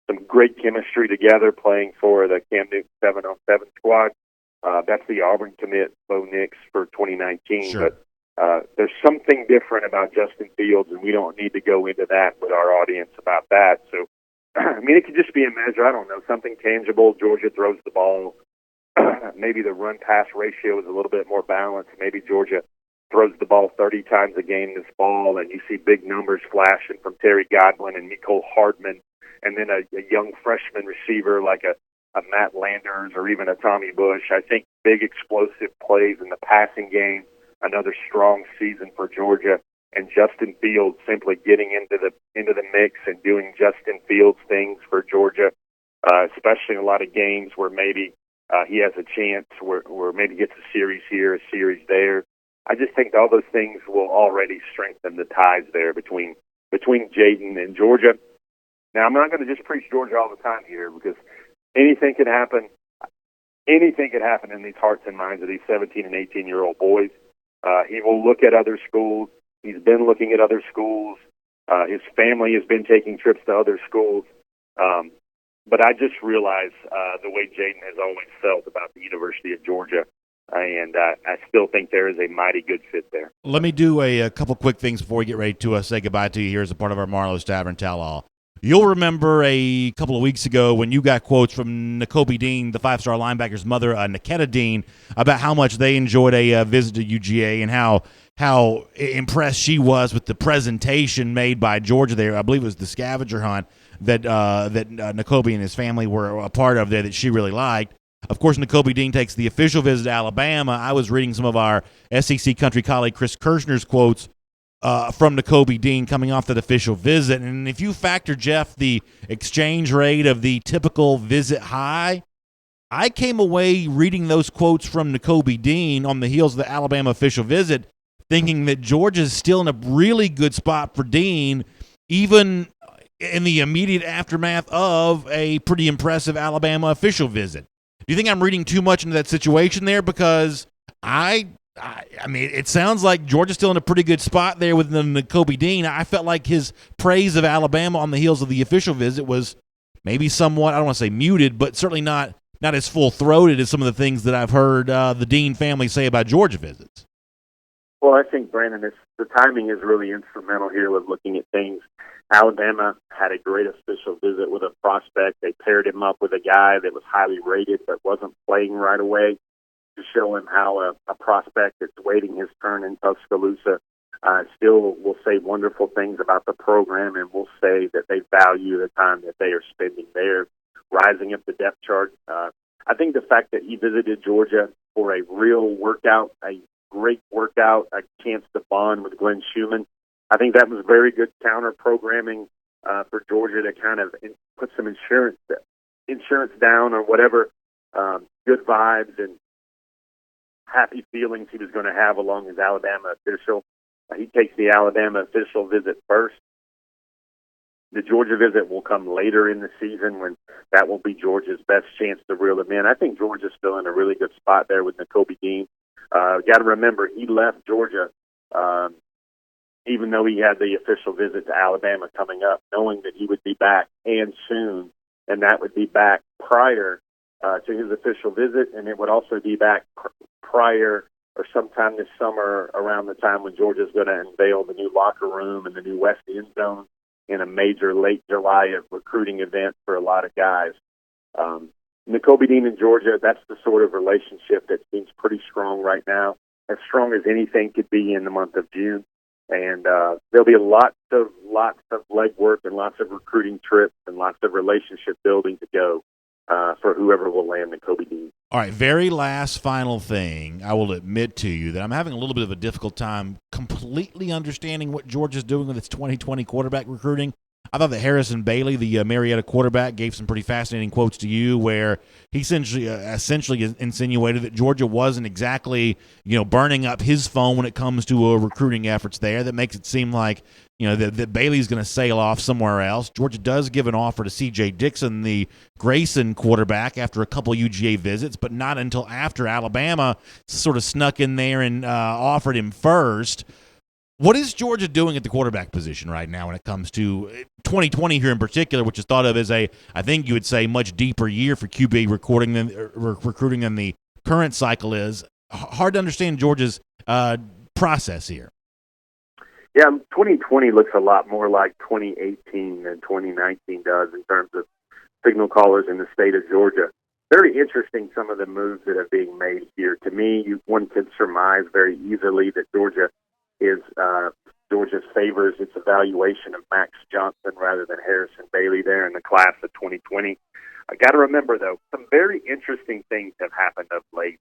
Speaker 7: some great chemistry together playing for the Cam Newton 7-on-7 squad. That's the Auburn commit, Bo Nix, for 2019.
Speaker 1: Sure.
Speaker 7: But there's something different about Justin Fields, and we don't need to go into that with our audience about that. So I mean, it could just be a measure. I don't know, something tangible. Georgia throws the ball. Maybe the run-pass ratio is a little bit more balanced. Maybe Georgia throws the ball 30 times a game this fall, and you see big numbers flashing from Terry Godwin and Mecole Hardman, and then a young freshman receiver like a Matt Landers or even a Tommy Bush. I think big explosive plays in the passing game, another strong season for Georgia, and Justin Fields simply getting into the mix and doing Justin Fields things for Georgia, especially in a lot of games where maybe he has a chance, where maybe gets a series here, a series there. I just think all those things will already strengthen the ties there between Jadon and Georgia. Now, I'm not going to just preach Georgia all the time here, because anything could happen. Anything could happen in these hearts and minds of these 17 and 18-year-old boys. He will look at other schools. He's been looking at other schools. His family has been taking trips to other schools. But I just realize the way Jadon has always felt about the University of Georgia, and I still think there is a mighty good fit there.
Speaker 1: Let me do a couple quick things before we get ready to say goodbye to you here as a part of our Marlowe's Tavern Tell-All. You'll remember a couple of weeks ago when you got quotes from Nakobe Dean, the five-star linebacker's mother, Nakobe Dean, about how much they enjoyed a visit to UGA and how impressed she was with the presentation made by Georgia there. I believe it was the scavenger hunt that Nakobe and his family were a part of there that she really liked. Of course, Nakobe Dean takes the official visit to Alabama. I was reading some of our SEC country colleague Chris Kirshner's quotes from Nakobe Dean coming off that official visit. And if you factor, Jeff, the exchange rate of the typical visit high, I came away reading those quotes from Nakobe Dean on the heels of the Alabama official visit thinking that Georgia's still in a really good spot for Dean, even in the immediate aftermath of a pretty impressive Alabama official visit. Do you think I'm reading too much into that situation there? Because I mean, it sounds like Georgia's still in a pretty good spot there with Nakobe Dean. I felt like his praise of Alabama on the heels of the official visit was maybe somewhat, I don't want to say muted, but certainly not as full-throated as some of the things that I've heard the Dean family say about Georgia visits.
Speaker 7: Well, I think, Brandon, the timing is really instrumental here with looking at things. Alabama had a great official visit with a prospect. They paired him up with a guy that was highly rated but wasn't playing right away to show him how a prospect that's waiting his turn in Tuscaloosa still will say wonderful things about the program and will say that they value the time that they are spending there, rising up the depth chart. I think the fact that he visited Georgia for a real workout, a great workout, a chance to bond with Glenn Schumann, I think that was very good counter-programming for Georgia to kind of put some insurance down or whatever good vibes and happy feelings he was going to have along his Alabama official. He takes the Alabama official visit first. The Georgia visit will come later in the season when that will be Georgia's best chance to reel him in. I think Georgia's still in a really good spot there with Nakobe Dean. Got to remember, he left Georgia even though he had the official visit to Alabama coming up, knowing that he would be back and soon, and that would be back prior to his official visit, and it would also be back prior or sometime this summer around the time when Georgia's going to unveil the new locker room and the new West End Zone in a major late July recruiting event for a lot of guys. Nakobe Dean in Georgia, that's the sort of relationship that seems pretty strong right now, as strong as anything could be in the month of June. And there'll be lots of legwork and lots of recruiting trips and lots of relationship building to go for whoever will land Nakobe Dean.
Speaker 1: All right, very last final thing. I will admit to you that I'm having a little bit of a difficult time completely understanding what Georgia's doing with its 2020 quarterback recruiting. I thought that Harrison Bailey, the Marietta quarterback, gave some pretty fascinating quotes to you where he essentially insinuated that Georgia wasn't exactly, burning up his phone when it comes to recruiting efforts there. That makes it seem like, that Bailey's going to sail off somewhere else. Georgia does give an offer to C.J. Dixon, the Grayson quarterback, after a couple UGA visits, but not until after Alabama sort of snuck in there and offered him first. What is Georgia doing at the quarterback position right now when it comes to 2020 here in particular, which is thought of as I think you would say, much deeper year for QB recruiting than the current cycle is? Hard to understand Georgia's process here.
Speaker 7: Yeah, 2020 looks a lot more like 2018 than 2019 does in terms of signal callers in the state of Georgia. Very interesting, some of the moves that are being made here. To me, one can surmise very easily that Georgia favors its evaluation of Max Johnson rather than Harrison Bailey there in the class of 2020. I got to remember, though, some very interesting things have happened of late.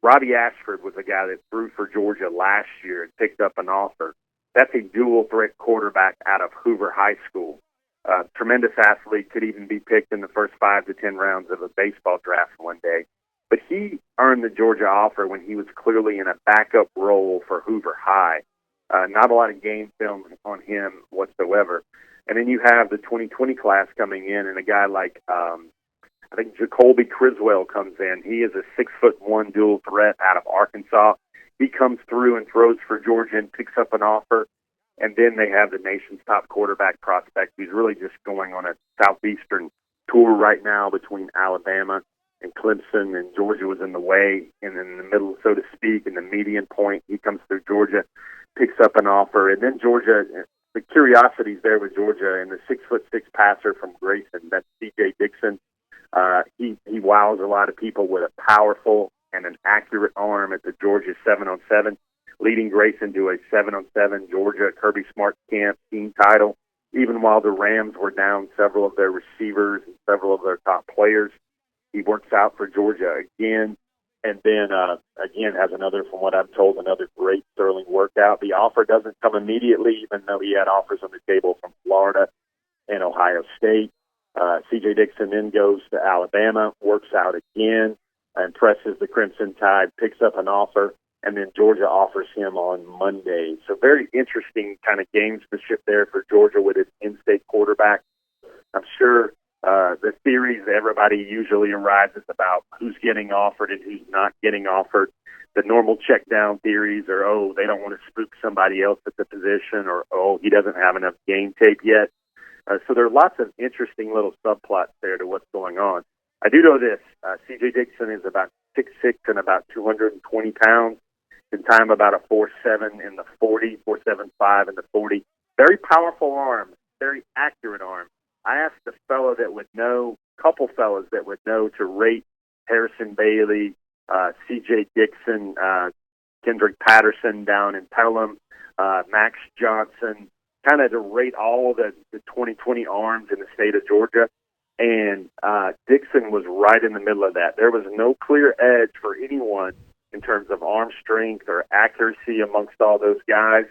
Speaker 7: Robbie Ashford was a guy that threw for Georgia last year and picked up an offer. That's a dual-threat quarterback out of Hoover High School. Tremendous athlete, could even be picked in the first 5 to 10 rounds of a baseball draft one day. But he earned the Georgia offer when he was clearly in a backup role for Hoover High. Not a lot of game film on him whatsoever. And then you have the 2020 class coming in, and a guy like, I think Jacoby Criswell comes in. He is a 6'1" dual threat out of Arkansas. He comes through and throws for Georgia and picks up an offer. And then they have the nation's top quarterback prospect, who's really just going on a southeastern tour right now between Alabama and Clemson, and Georgia was in the way and in the middle, so to speak, in the median point. He comes through Georgia, picks up an offer, and then Georgia, the curiosities there with Georgia, and the 6'6" passer from Grayson, that's C.J. Dixon. He wows a lot of people with a powerful and an accurate arm at the Georgia 7-on-7, leading Grayson to a 7-on-7 Georgia Kirby Smart Camp team title, even while the Rams were down several of their receivers and several of their top players. He works out for Georgia again, and then again has another, from what I'm told, another great sterling workout. The offer doesn't come immediately, even though he had offers on the table from Florida and Ohio State. C.J. Dixon then goes to Alabama, works out again, and presses the Crimson Tide, picks up an offer, and then Georgia offers him on Monday. So very interesting kind of gamesmanship there for Georgia with its in-state quarterback. I'm sure the theories everybody usually arises about who's getting offered and who's not getting offered. The normal check-down theories are, oh, they don't want to spook somebody else at the position, or, oh, he doesn't have enough game tape yet. So there are lots of interesting little subplots there to what's going on. I do know this. C.J. Dixon is about 6'6" and about 220 pounds. Can time about a 4.7 in the 40, 4.75 in the 40. Very powerful arm, very accurate arm. I asked a couple fellas that would know to rate Harrison Bailey, C.J. Dixon, Kendrick Patterson down in Pelham, Max Johnson, kind of to rate all the 2020 arms in the state of Georgia. And Dixon was right in the middle of that. There was no clear edge for anyone in terms of arm strength or accuracy amongst all those guys.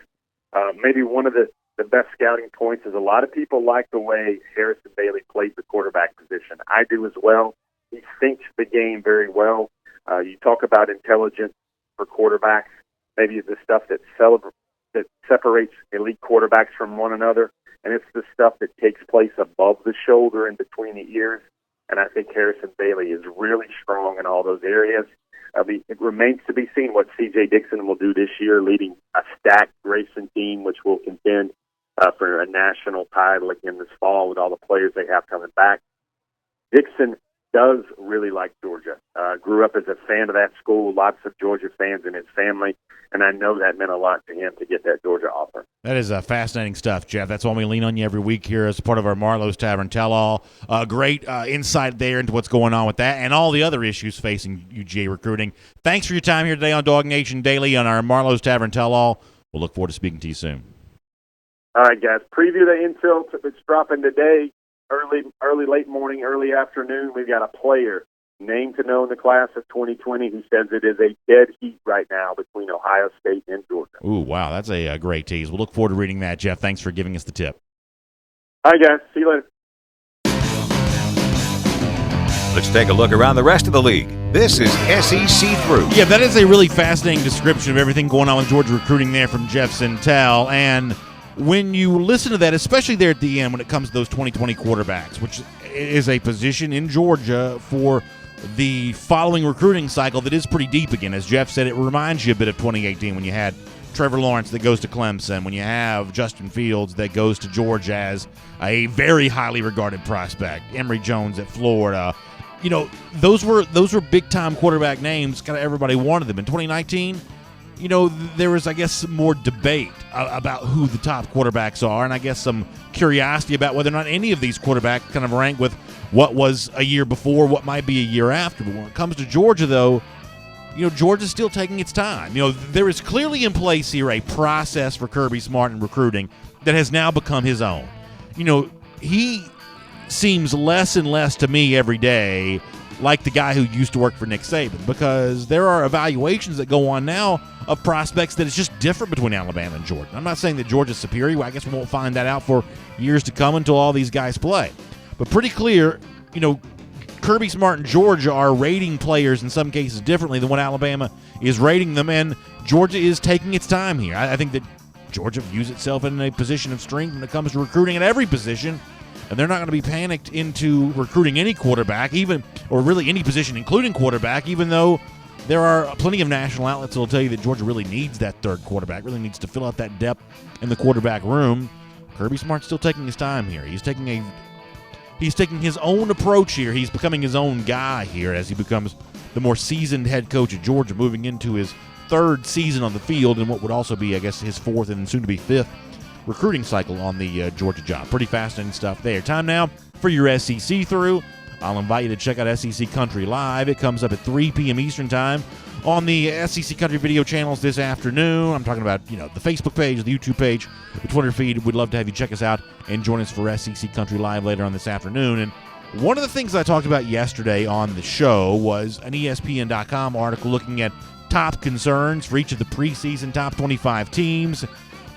Speaker 7: Maybe one of the best scouting points is a lot of people like the way Harrison Bailey plays the quarterback position. I do as well. He thinks the game very well. You talk about intelligence for quarterbacks, maybe the stuff that separates elite quarterbacks from one another, and it's the stuff that takes place above the shoulder and between the ears. And I think Harrison Bailey is really strong in all those areas. It remains to be seen what C.J. Dixon will do this year, leading a stacked Grayson team, which will contend for a national title again this fall with all the players they have coming back. Dixon does really like Georgia. Grew up as a fan of that school, lots of Georgia fans in his family, and I know that meant a lot to him to get that Georgia offer.
Speaker 1: That is fascinating stuff, Jeff. That's why we lean on you every week here as part of our Marlowe's Tavern Tell-All. Great insight there into what's going on with that and all the other issues facing UGA recruiting. Thanks for your time here today on DawgNation Daily on our Marlowe's Tavern Tell-All. We'll look forward to speaking to you soon.
Speaker 7: All right, guys. Preview the intel that's dropping today. Early, late morning, early afternoon. We've got a player named to know in the class of 2020 who says it is a dead heat right now between Ohio State and Georgia.
Speaker 1: Ooh, wow. That's a great tease. We'll look forward to reading that, Jeff. Thanks for giving us the tip.
Speaker 7: All right, guys. See you later.
Speaker 2: Let's take a look around the rest of the league. This is SEC Through.
Speaker 1: Yeah, that is a really fascinating description of everything going on with Georgia recruiting there from Jeff Sentell. And when you listen to that, especially there at the end when it comes to those 2020 quarterbacks, which is a position in Georgia for the following recruiting cycle that is pretty deep again. As Jeff said, it reminds you a bit of 2018 when you had Trevor Lawrence that goes to Clemson, when you have Justin Fields that goes to Georgia as a very highly regarded prospect, Emory Jones at Florida. You know, those were big-time quarterback names. Kind of everybody wanted them. In 2019, there was, I guess, more debate about who the top quarterbacks are, and I guess some curiosity about whether or not any of these quarterbacks kind of rank with what was a year before, what might be a year after. But when it comes to Georgia, though, Georgia's still taking its time. There is clearly in place here a process for Kirby Smart in recruiting that has now become his own. He seems less and less to me every day like the guy who used to work for Nick Saban, because there are evaluations that go on now of prospects that it's just different between Alabama and Georgia. I'm not saying that Georgia's superior. I guess we won't find that out for years to come until all these guys play. But pretty clear, Kirby Smart and Georgia are rating players in some cases differently than what Alabama is rating them, and Georgia is taking its time here. I think that Georgia views itself in a position of strength when it comes to recruiting at every position, and they're not going to be panicked into recruiting any quarterback, or really any position, including quarterback, even though there are plenty of national outlets that will tell you that Georgia really needs that third quarterback, really needs to fill out that depth in the quarterback room. Kirby Smart's still taking his time here. He's taking his own approach here. He's becoming his own guy here as he becomes the more seasoned head coach at Georgia, moving into his third season on the field and what would also be, I guess, his fourth and soon-to-be fifth recruiting cycle on the Georgia job. Pretty fascinating stuff there. Time now for your SEC through. I'll invite you to check out SEC Country Live. It comes up at 3 p.m. Eastern Time on the SEC Country video channels this afternoon. I'm talking about, the Facebook page, the YouTube page, the Twitter feed. We'd love to have you check us out and join us for SEC Country Live later on this afternoon. And one of the things I talked about yesterday on the show was an ESPN.com article looking at top concerns for each of the preseason top 25 teams.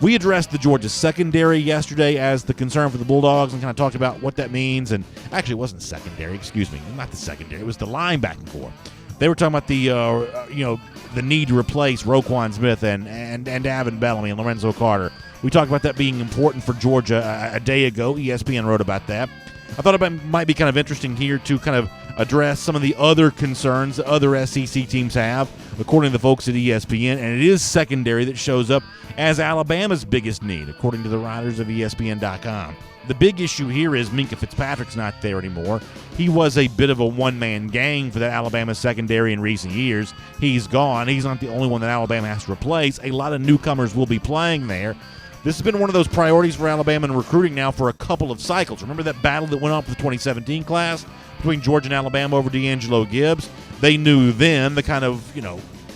Speaker 1: We addressed the Georgia secondary yesterday as the concern for the Bulldogs and kind of talked about what that means. And actually, it wasn't secondary. Excuse me, not the secondary. It was the linebacking core. They were talking about the need to replace Roquan Smith and Davin Bellamy and Lorenzo Carter. We talked about that being important for Georgia a day ago. ESPN wrote about that. I thought it might be kind of interesting here to kind of address some of the other concerns that other SEC teams have, according to the folks at ESPN, and it is secondary that shows up as Alabama's biggest need, according to the writers of ESPN.com. The big issue here is Minkah Fitzpatrick's not there anymore. He was a bit of a one-man gang for that Alabama secondary in recent years. He's gone. He's not the only one that Alabama has to replace. A lot of newcomers will be playing there. This has been one of those priorities for Alabama in recruiting now for a couple of cycles. Remember that battle that went on for the 2017 class between Georgia and Alabama over D'Angelo Gibbs? They knew then the kind of,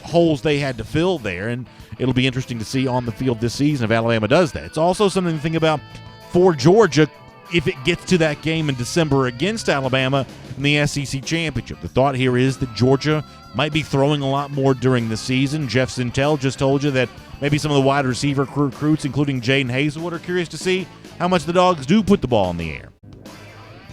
Speaker 1: holes they had to fill there, and it'll be interesting to see on the field this season if Alabama does that. It's also something to think about for Georgia if it gets to that game in December against Alabama in the SEC Championship. The thought here is that Georgia might be throwing a lot more during the season. Jeff Sentell just told you that maybe some of the wide receiver recruits, including Jadon Haselwood, are curious to see how much the Dogs do put the ball in the air.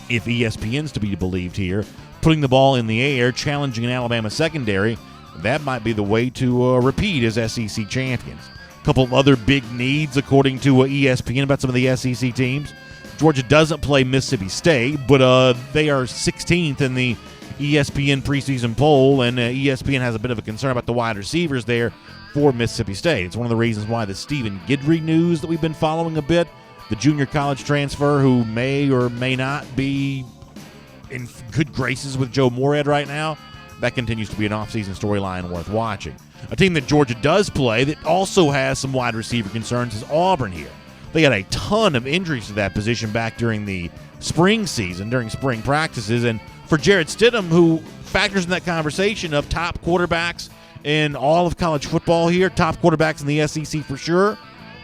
Speaker 1: If ESPN's to be believed here, putting the ball in the air, challenging an Alabama secondary, that might be the way to repeat as SEC champions. A couple of other big needs, according to ESPN, about some of the SEC teams. Georgia doesn't play Mississippi State, but they are 16th in the ESPN preseason poll, and ESPN has a bit of a concern about the wide receivers there for Mississippi State. It's one of the reasons why the Stephen Guidry news that we've been following a bit, the junior college transfer who may or may not be in good graces with Joe Moorhead right now, that continues to be an offseason storyline worth watching. A team that Georgia does play that also has some wide receiver concerns is Auburn here. They got a ton of injuries to that position back during the spring season, during spring practices, and for Jarrett Stidham, who factors in that conversation of top quarterbacks in all of college football here, top quarterbacks in the SEC for sure,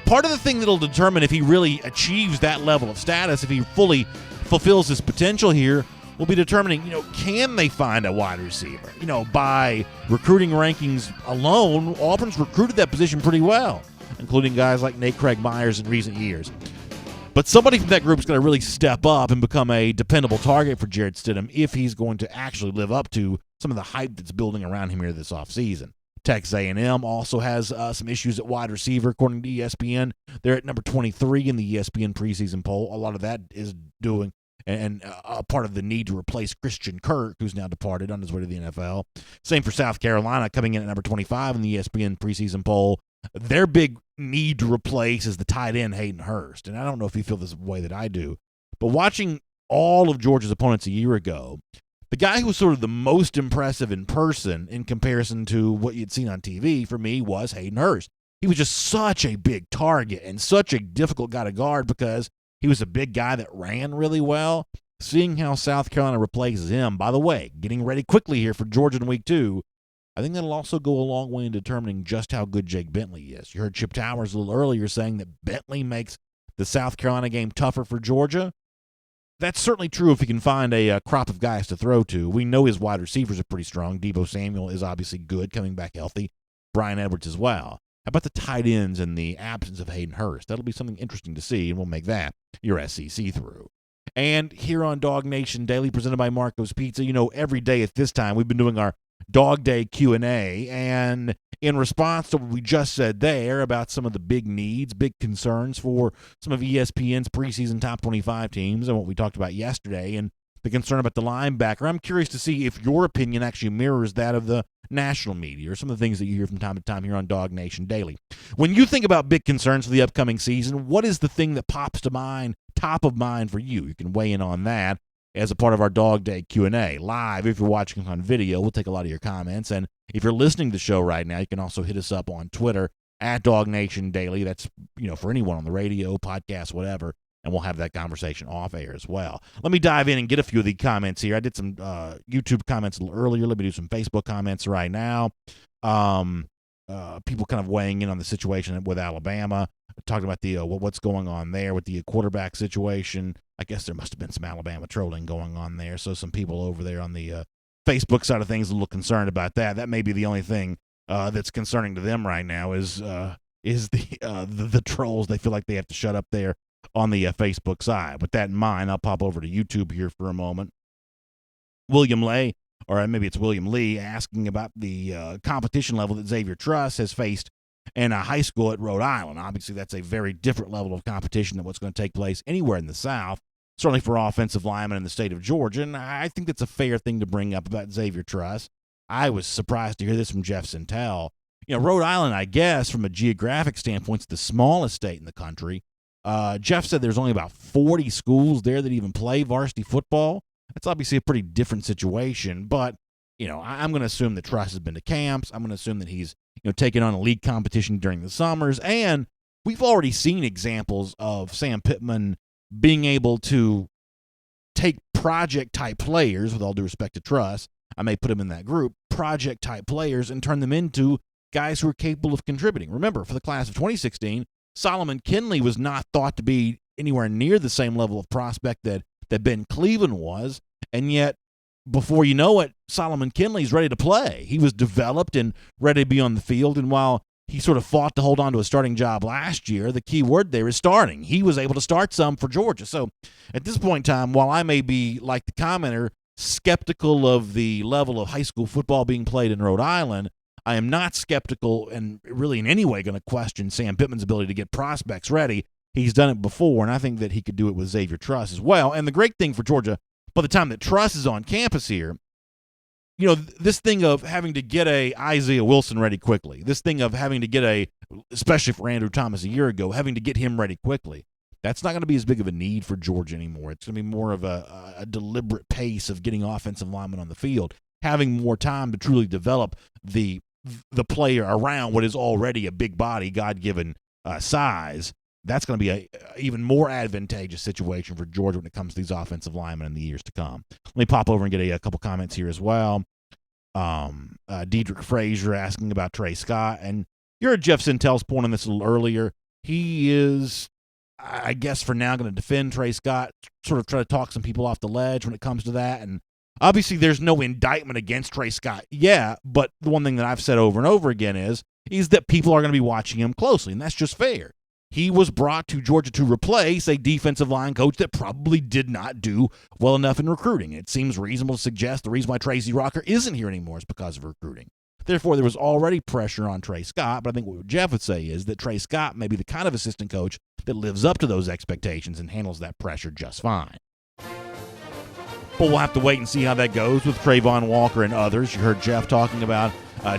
Speaker 1: part of the thing that'll determine if he really achieves that level of status, if he fully fulfills his potential here, will be determining, can they find a wide receiver? By recruiting rankings alone, Auburn's recruited that position pretty well, including guys like Nate Craig Myers in recent years. But somebody from that group is going to really step up and become a dependable target for Jarrett Stidham if he's going to actually live up to some of the hype that's building around him here this offseason. Texas A&M also has some issues at wide receiver, according to ESPN. They're at number 23 in the ESPN preseason poll. A lot of that is doing and a part of the need to replace Christian Kirk, who's now departed on his way to the NFL. Same for South Carolina, coming in at number 25 in the ESPN preseason poll. Their big need to replace is the tight end Hayden Hurst. And I don't know if you feel this way that I do, but watching all of Georgia's opponents a year ago, The guy who was sort of the most impressive in person in comparison to what you'd seen on TV for me was Hayden Hurst. He was just such a big target and such a difficult guy to guard because he was a big guy that ran really well. Seeing how South Carolina replaces him, by the way, getting ready quickly here for Georgia in week 2, I think that'll also go a long way in determining just how good Jake Bentley is. You heard Chip Towers a little earlier saying that Bentley makes the South Carolina game tougher for Georgia. That's certainly true if he can find a crop of guys to throw to. We know his wide receivers are pretty strong. Deebo Samuel is obviously good, coming back healthy. Brian Edwards as well. How about the tight ends and the absence of Hayden Hurst? That'll be something interesting to see, and we'll make that your SEC through. And here on DawgNation Daily, presented by Marco's Pizza, every day at this time, we've been doing our Dog Day Q&A, and in response to what we just said there about some of the big needs, big concerns for some of ESPN's preseason top 25 teams and what we talked about yesterday and the concern about the linebacker, I'm curious to see if your opinion actually mirrors that of the national media or some of the things that you hear from time to time here on DawgNation Daily. When you think about big concerns for the upcoming season, what is the thing that pops to mind, top of mind for you? You can weigh in on that as a part of our Dog Day Q&A. Live, if you're watching on video, we'll take a lot of your comments. And if you're listening to the show right now, you can also hit us up on Twitter at DawgNation Daily. That's, for anyone on the radio, podcast, whatever. And we'll have that conversation off air as well. Let me dive in and get a few of the comments here. I did some YouTube comments a little earlier. Let me do some Facebook comments right now. People kind of weighing in on the situation with Alabama, talking about the what's going on there with the quarterback situation. I guess there must have been some Alabama trolling going on there. So some people over there on the Facebook side of things are a little concerned about that. That may be the only thing that's concerning to them right now is the trolls. They feel like they have to shut up there on the Facebook side. With that in mind, I'll pop over to YouTube here for a moment. William Lee, asking about the competition level that Xavier Truss has faced in a high school at Rhode Island. Obviously, that's a very different level of competition than what's going to take place anywhere in the South, certainly for offensive linemen in the state of Georgia. And I think that's a fair thing to bring up about Xavier Truss. I was surprised to hear this from Jeff Sentell. Rhode Island, I guess, from a geographic standpoint, is the smallest state in the country. Jeff said there's only about 40 schools there that even play varsity football. That's obviously a pretty different situation, but, I'm going to assume that Truss has been to camps. I'm going to assume that he's, taken on a league competition during the summers, and we've already seen examples of Sam Pittman being able to take project-type players, with all due respect to Truss, I may put him in that group, project-type players, and turn them into guys who are capable of contributing. Remember, for the class of 2016, Solomon Kinley was not thought to be anywhere near the same level of prospect that Ben Cleveland was, and yet, before you know it, Solomon Kinley's ready to play. He was developed and ready to be on the field, and while he sort of fought to hold on to a starting job last year, the key word there is starting. He was able to start some for Georgia. So at this point in time, while I may be, like the commenter, skeptical of the level of high school football being played in Rhode Island, I am not skeptical and really in any way going to question Sam Pittman's ability to get prospects ready. He's done it before, and I think that he could do it with Xavier Truss as well. And the great thing for Georgia, by the time that Truss is on campus here, this thing of having to get a Isaiah Wilson ready quickly, this thing of having to get especially for Andrew Thomas a year ago, having to get him ready quickly, that's not going to be as big of a need for Georgia anymore. It's going to be more of a deliberate pace of getting offensive linemen on the field, having more time to truly develop the player around what is already a big body, God-given size. That's going to be a even more advantageous situation for Georgia when it comes to these offensive linemen in the years to come. Let me pop over and get a couple comments here as well. Diedrich Frazier asking about Trey Scott, and you heard Jeff Sentell's point on this a little earlier. He is, I guess, for now going to defend Trey Scott, sort of try to talk some people off the ledge when it comes to that, and obviously there's no indictment against Trey Scott, but the one thing that I've said over and over again is that people are going to be watching him closely, and that's just fair. He was brought to Georgia to replace a defensive line coach that probably did not do well enough in recruiting. It seems reasonable to suggest the reason why Tracy Rocker isn't here anymore is because of recruiting. Therefore, there was already pressure on Trey Scott, but I think what Jeff would say is that Trey Scott may be the kind of assistant coach that lives up to those expectations and handles that pressure just fine. But we'll have to wait and see how that goes with Trayvon Walker and others. You heard Jeff talking about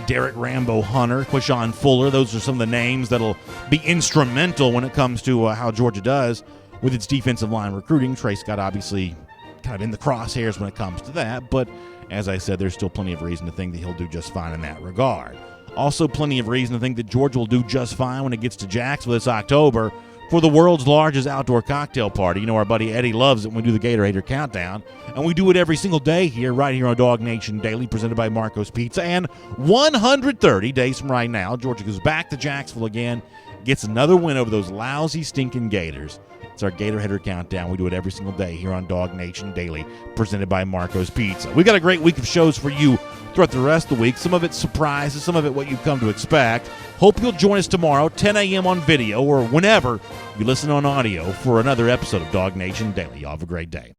Speaker 1: Derek Rambo Hunter, Quishon Fuller. Those are some of the names that'll be instrumental when it comes to how Georgia does with its defensive line recruiting. Trey Scott obviously kind of in the crosshairs when it comes to that. But as I said, there's still plenty of reason to think that he'll do just fine in that regard. Also, plenty of reason to think that Georgia will do just fine when it gets to Jacksonville this October for the world's largest outdoor cocktail party. You know, our buddy Eddie loves it when we do the Gator Hater Countdown, and we do it every single day here, right here on DawgNation Daily, presented by Marco's Pizza. And 130 days from right now, Georgia goes back to Jacksonville again, gets another win over those lousy, stinking Gators. It's our Gator Hater Countdown. We do it every single day here on DawgNation Daily, presented by Marco's Pizza. We've got a great week of shows for you throughout the rest of the week. Some of it surprises, some of it what you've come to expect. Hope you'll join us tomorrow, 10 a.m. on video, or whenever you listen on audio for another episode of DawgNation Daily. Y'all have a great day.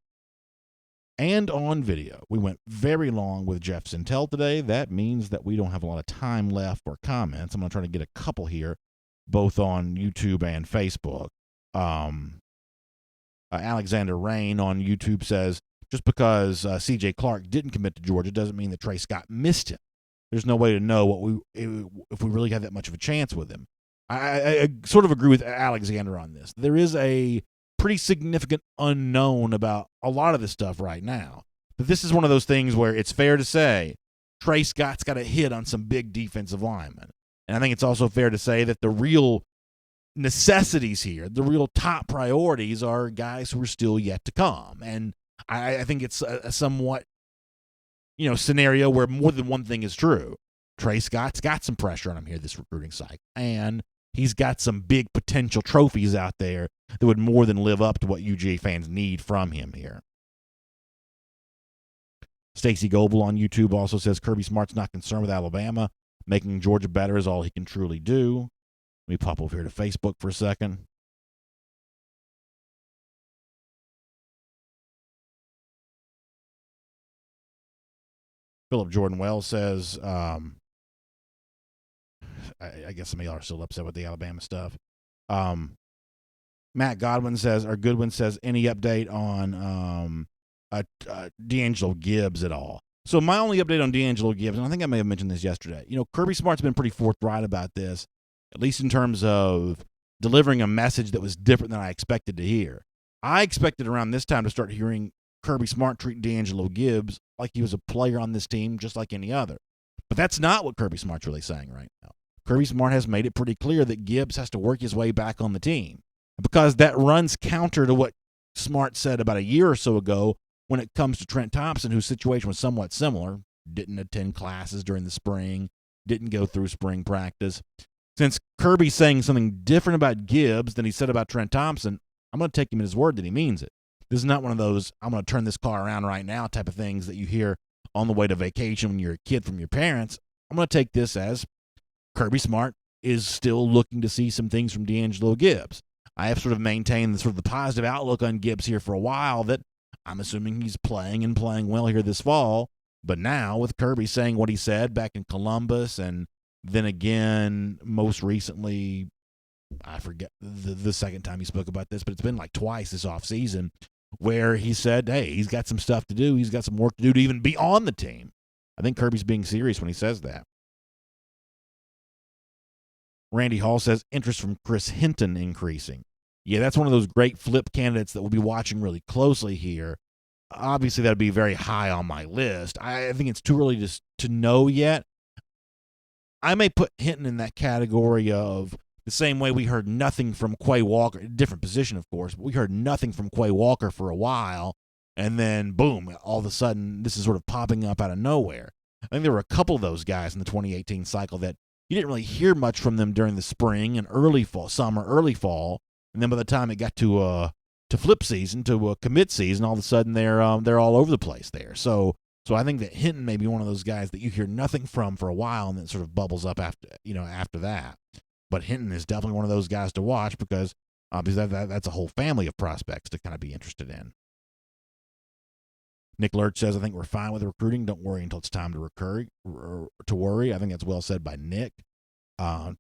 Speaker 1: And on video, we went very long with Jeff Sentell today. That means that we don't have a lot of time left for comments. I'm going to try to get a couple here, both on YouTube and Facebook. Alexander Rain on YouTube says, just because C.J. Clark didn't commit to Georgia doesn't mean that Trey Scott missed him. There's no way to know if we really have that much of a chance with him. I sort of agree with Alexander on this. There is a pretty significant unknown about a lot of this stuff right now. But this is one of those things where it's fair to say Trey Scott's got a hit on some big defensive linemen. And I think it's also fair to say that the real necessities here, the real top priorities, are guys who are still yet to come. And I think it's a somewhat, scenario where more than one thing is true. Trey Scott's got some pressure on him here this recruiting cycle, and he's got some big potential trophies out there that would more than live up to what UGA fans need from him here. Stacy Goebel on YouTube also says Kirby Smart's not concerned with Alabama. Making Georgia better is all he can truly do. Let me pop over here to Facebook for a second. Philip Jordan Wells says, I guess some of y'all are still upset with the Alabama stuff. Matt Godwin says, or Goodwin says, any update on D'Angelo Gibbs at all? So my only update on D'Angelo Gibbs, and I think I may have mentioned this yesterday, Kirby Smart's been pretty forthright about this, at least in terms of delivering a message that was different than I expected to hear. I expected around this time to start hearing Kirby Smart treat D'Angelo Gibbs like he was a player on this team just like any other. But that's not what Kirby Smart's really saying right now. Kirby Smart has made it pretty clear that Gibbs has to work his way back on the team. Because that runs counter to what Smart said about a year or so ago when it comes to Trent Thompson, whose situation was somewhat similar. Didn't attend classes during the spring, didn't go through spring practice. Since Kirby's saying something different about Gibbs than he said about Trent Thompson, I'm going to take him at his word that he means it. This is not one of those, I'm going to turn this car around right now type of things that you hear on the way to vacation when you're a kid from your parents. I'm going to take this as Kirby Smart is still looking to see some things from D'Angelo Gibbs. I have sort of maintained the positive outlook on Gibbs here for a while, that I'm assuming he's playing and playing well here this fall. But now with Kirby saying what he said back in Columbus, and then again most recently, I forget the second time he spoke about this, but it's been like twice this offseason, where he said, hey, he's got some stuff to do. He's got some work to do to even be on the team. I think Kirby's being serious when he says that. Randy Hall says interest from Chris Hinton increasing. Yeah, that's one of those great flip candidates that we'll be watching really closely here. Obviously, that would be very high on my list. I think it's too early to know yet. I may put Hinton in that category of the same way we heard nothing from Quay Walker, different position, of course, but we heard nothing from Quay Walker for a while, and then, boom, all of a sudden, this is sort of popping up out of nowhere. I think there were a couple of those guys in the 2018 cycle that you didn't really hear much from them during the spring and early fall, early fall, and then by the time it got to flip season, to commit season, all of a sudden they're all over the place there. So I think that Hinton may be one of those guys that you hear nothing from for a while and then sort of bubbles up after that. But Hinton is definitely one of those guys to watch because obviously that's a whole family of prospects to kind of be interested in. Nick Lurch says, I think we're fine with recruiting. Don't worry until it's time to worry. I think that's well said by Nick.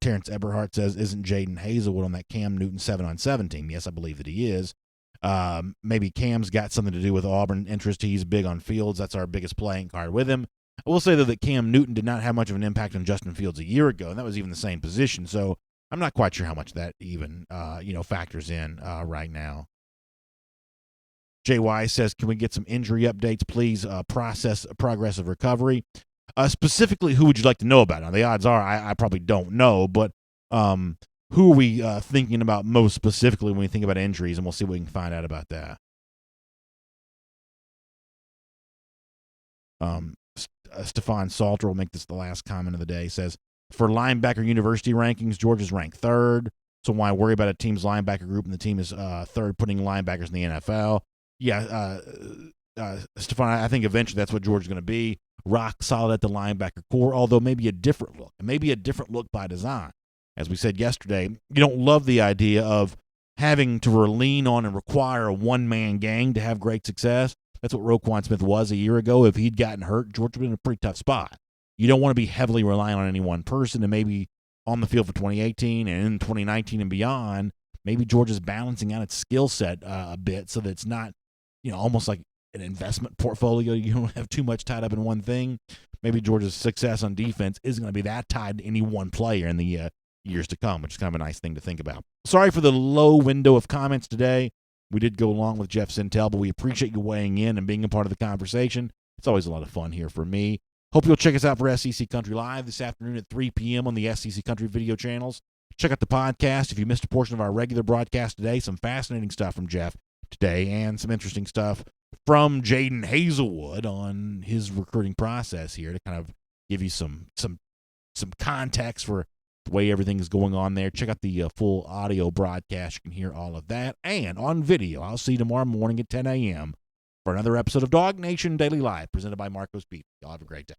Speaker 1: Terrence Eberhardt says, isn't Jadon Haselwood on that Cam Newton 7-on-7 team? Yes, I believe that he is. Maybe Cam's got something to do with Auburn interest. He's big on Fields. That's our biggest playing card with him. I will say, though, that Cam Newton did not have much of an impact on Justin Fields a year ago, and that was even the same position. So I'm not quite sure how much that even factors in right now. JY says, can we get some injury updates, please? Progress of recovery. Specifically, who would you like to know about? Now, the odds are I probably don't know, but who are we thinking about most specifically when we think about injuries? And we'll see what we can find out about that. Stefan Salter will make this the last comment of the day. Says, for linebacker university rankings, Georgia's ranked third. So why worry about a team's linebacker group and the team is third, putting linebackers in the NFL? Yeah, Stefan, I think eventually that's what Georgia's going to be. Rock solid at the linebacker core, although maybe a different look. Maybe a different look by design. As we said yesterday, you don't love the idea of having to lean on and require a one-man gang to have great success. That's what Roquan Smith was a year ago. If he'd gotten hurt, Georgia would have been in a pretty tough spot. You don't want to be heavily reliant on any one person, and maybe on the field for 2018 and in 2019 and beyond, maybe Georgia's balancing out its skill set a bit so that it's not, almost like an investment portfolio. You don't have too much tied up in one thing. Maybe Georgia's success on defense isn't going to be that tied to any one player in the years to come, which is kind of a nice thing to think about. Sorry for the low window of comments today. We did go along with Jeff Sentell, but we appreciate you weighing in and being a part of the conversation. It's always a lot of fun here for me. Hope you'll check us out for SEC Country Live this afternoon at 3 p.m. on the SEC Country video channels. Check out the podcast if you missed a portion of our regular broadcast today. Some fascinating stuff from Jeff today and some interesting stuff from Jadon Haselwood on his recruiting process here to kind of give you some context for the way everything is going on there. Check out the full audio broadcast. You can hear all of that. And on video, I'll see you tomorrow morning at 10 a.m. for another episode of DawgNation Daily Live presented by Marcos Pizza. Y'all have a great day.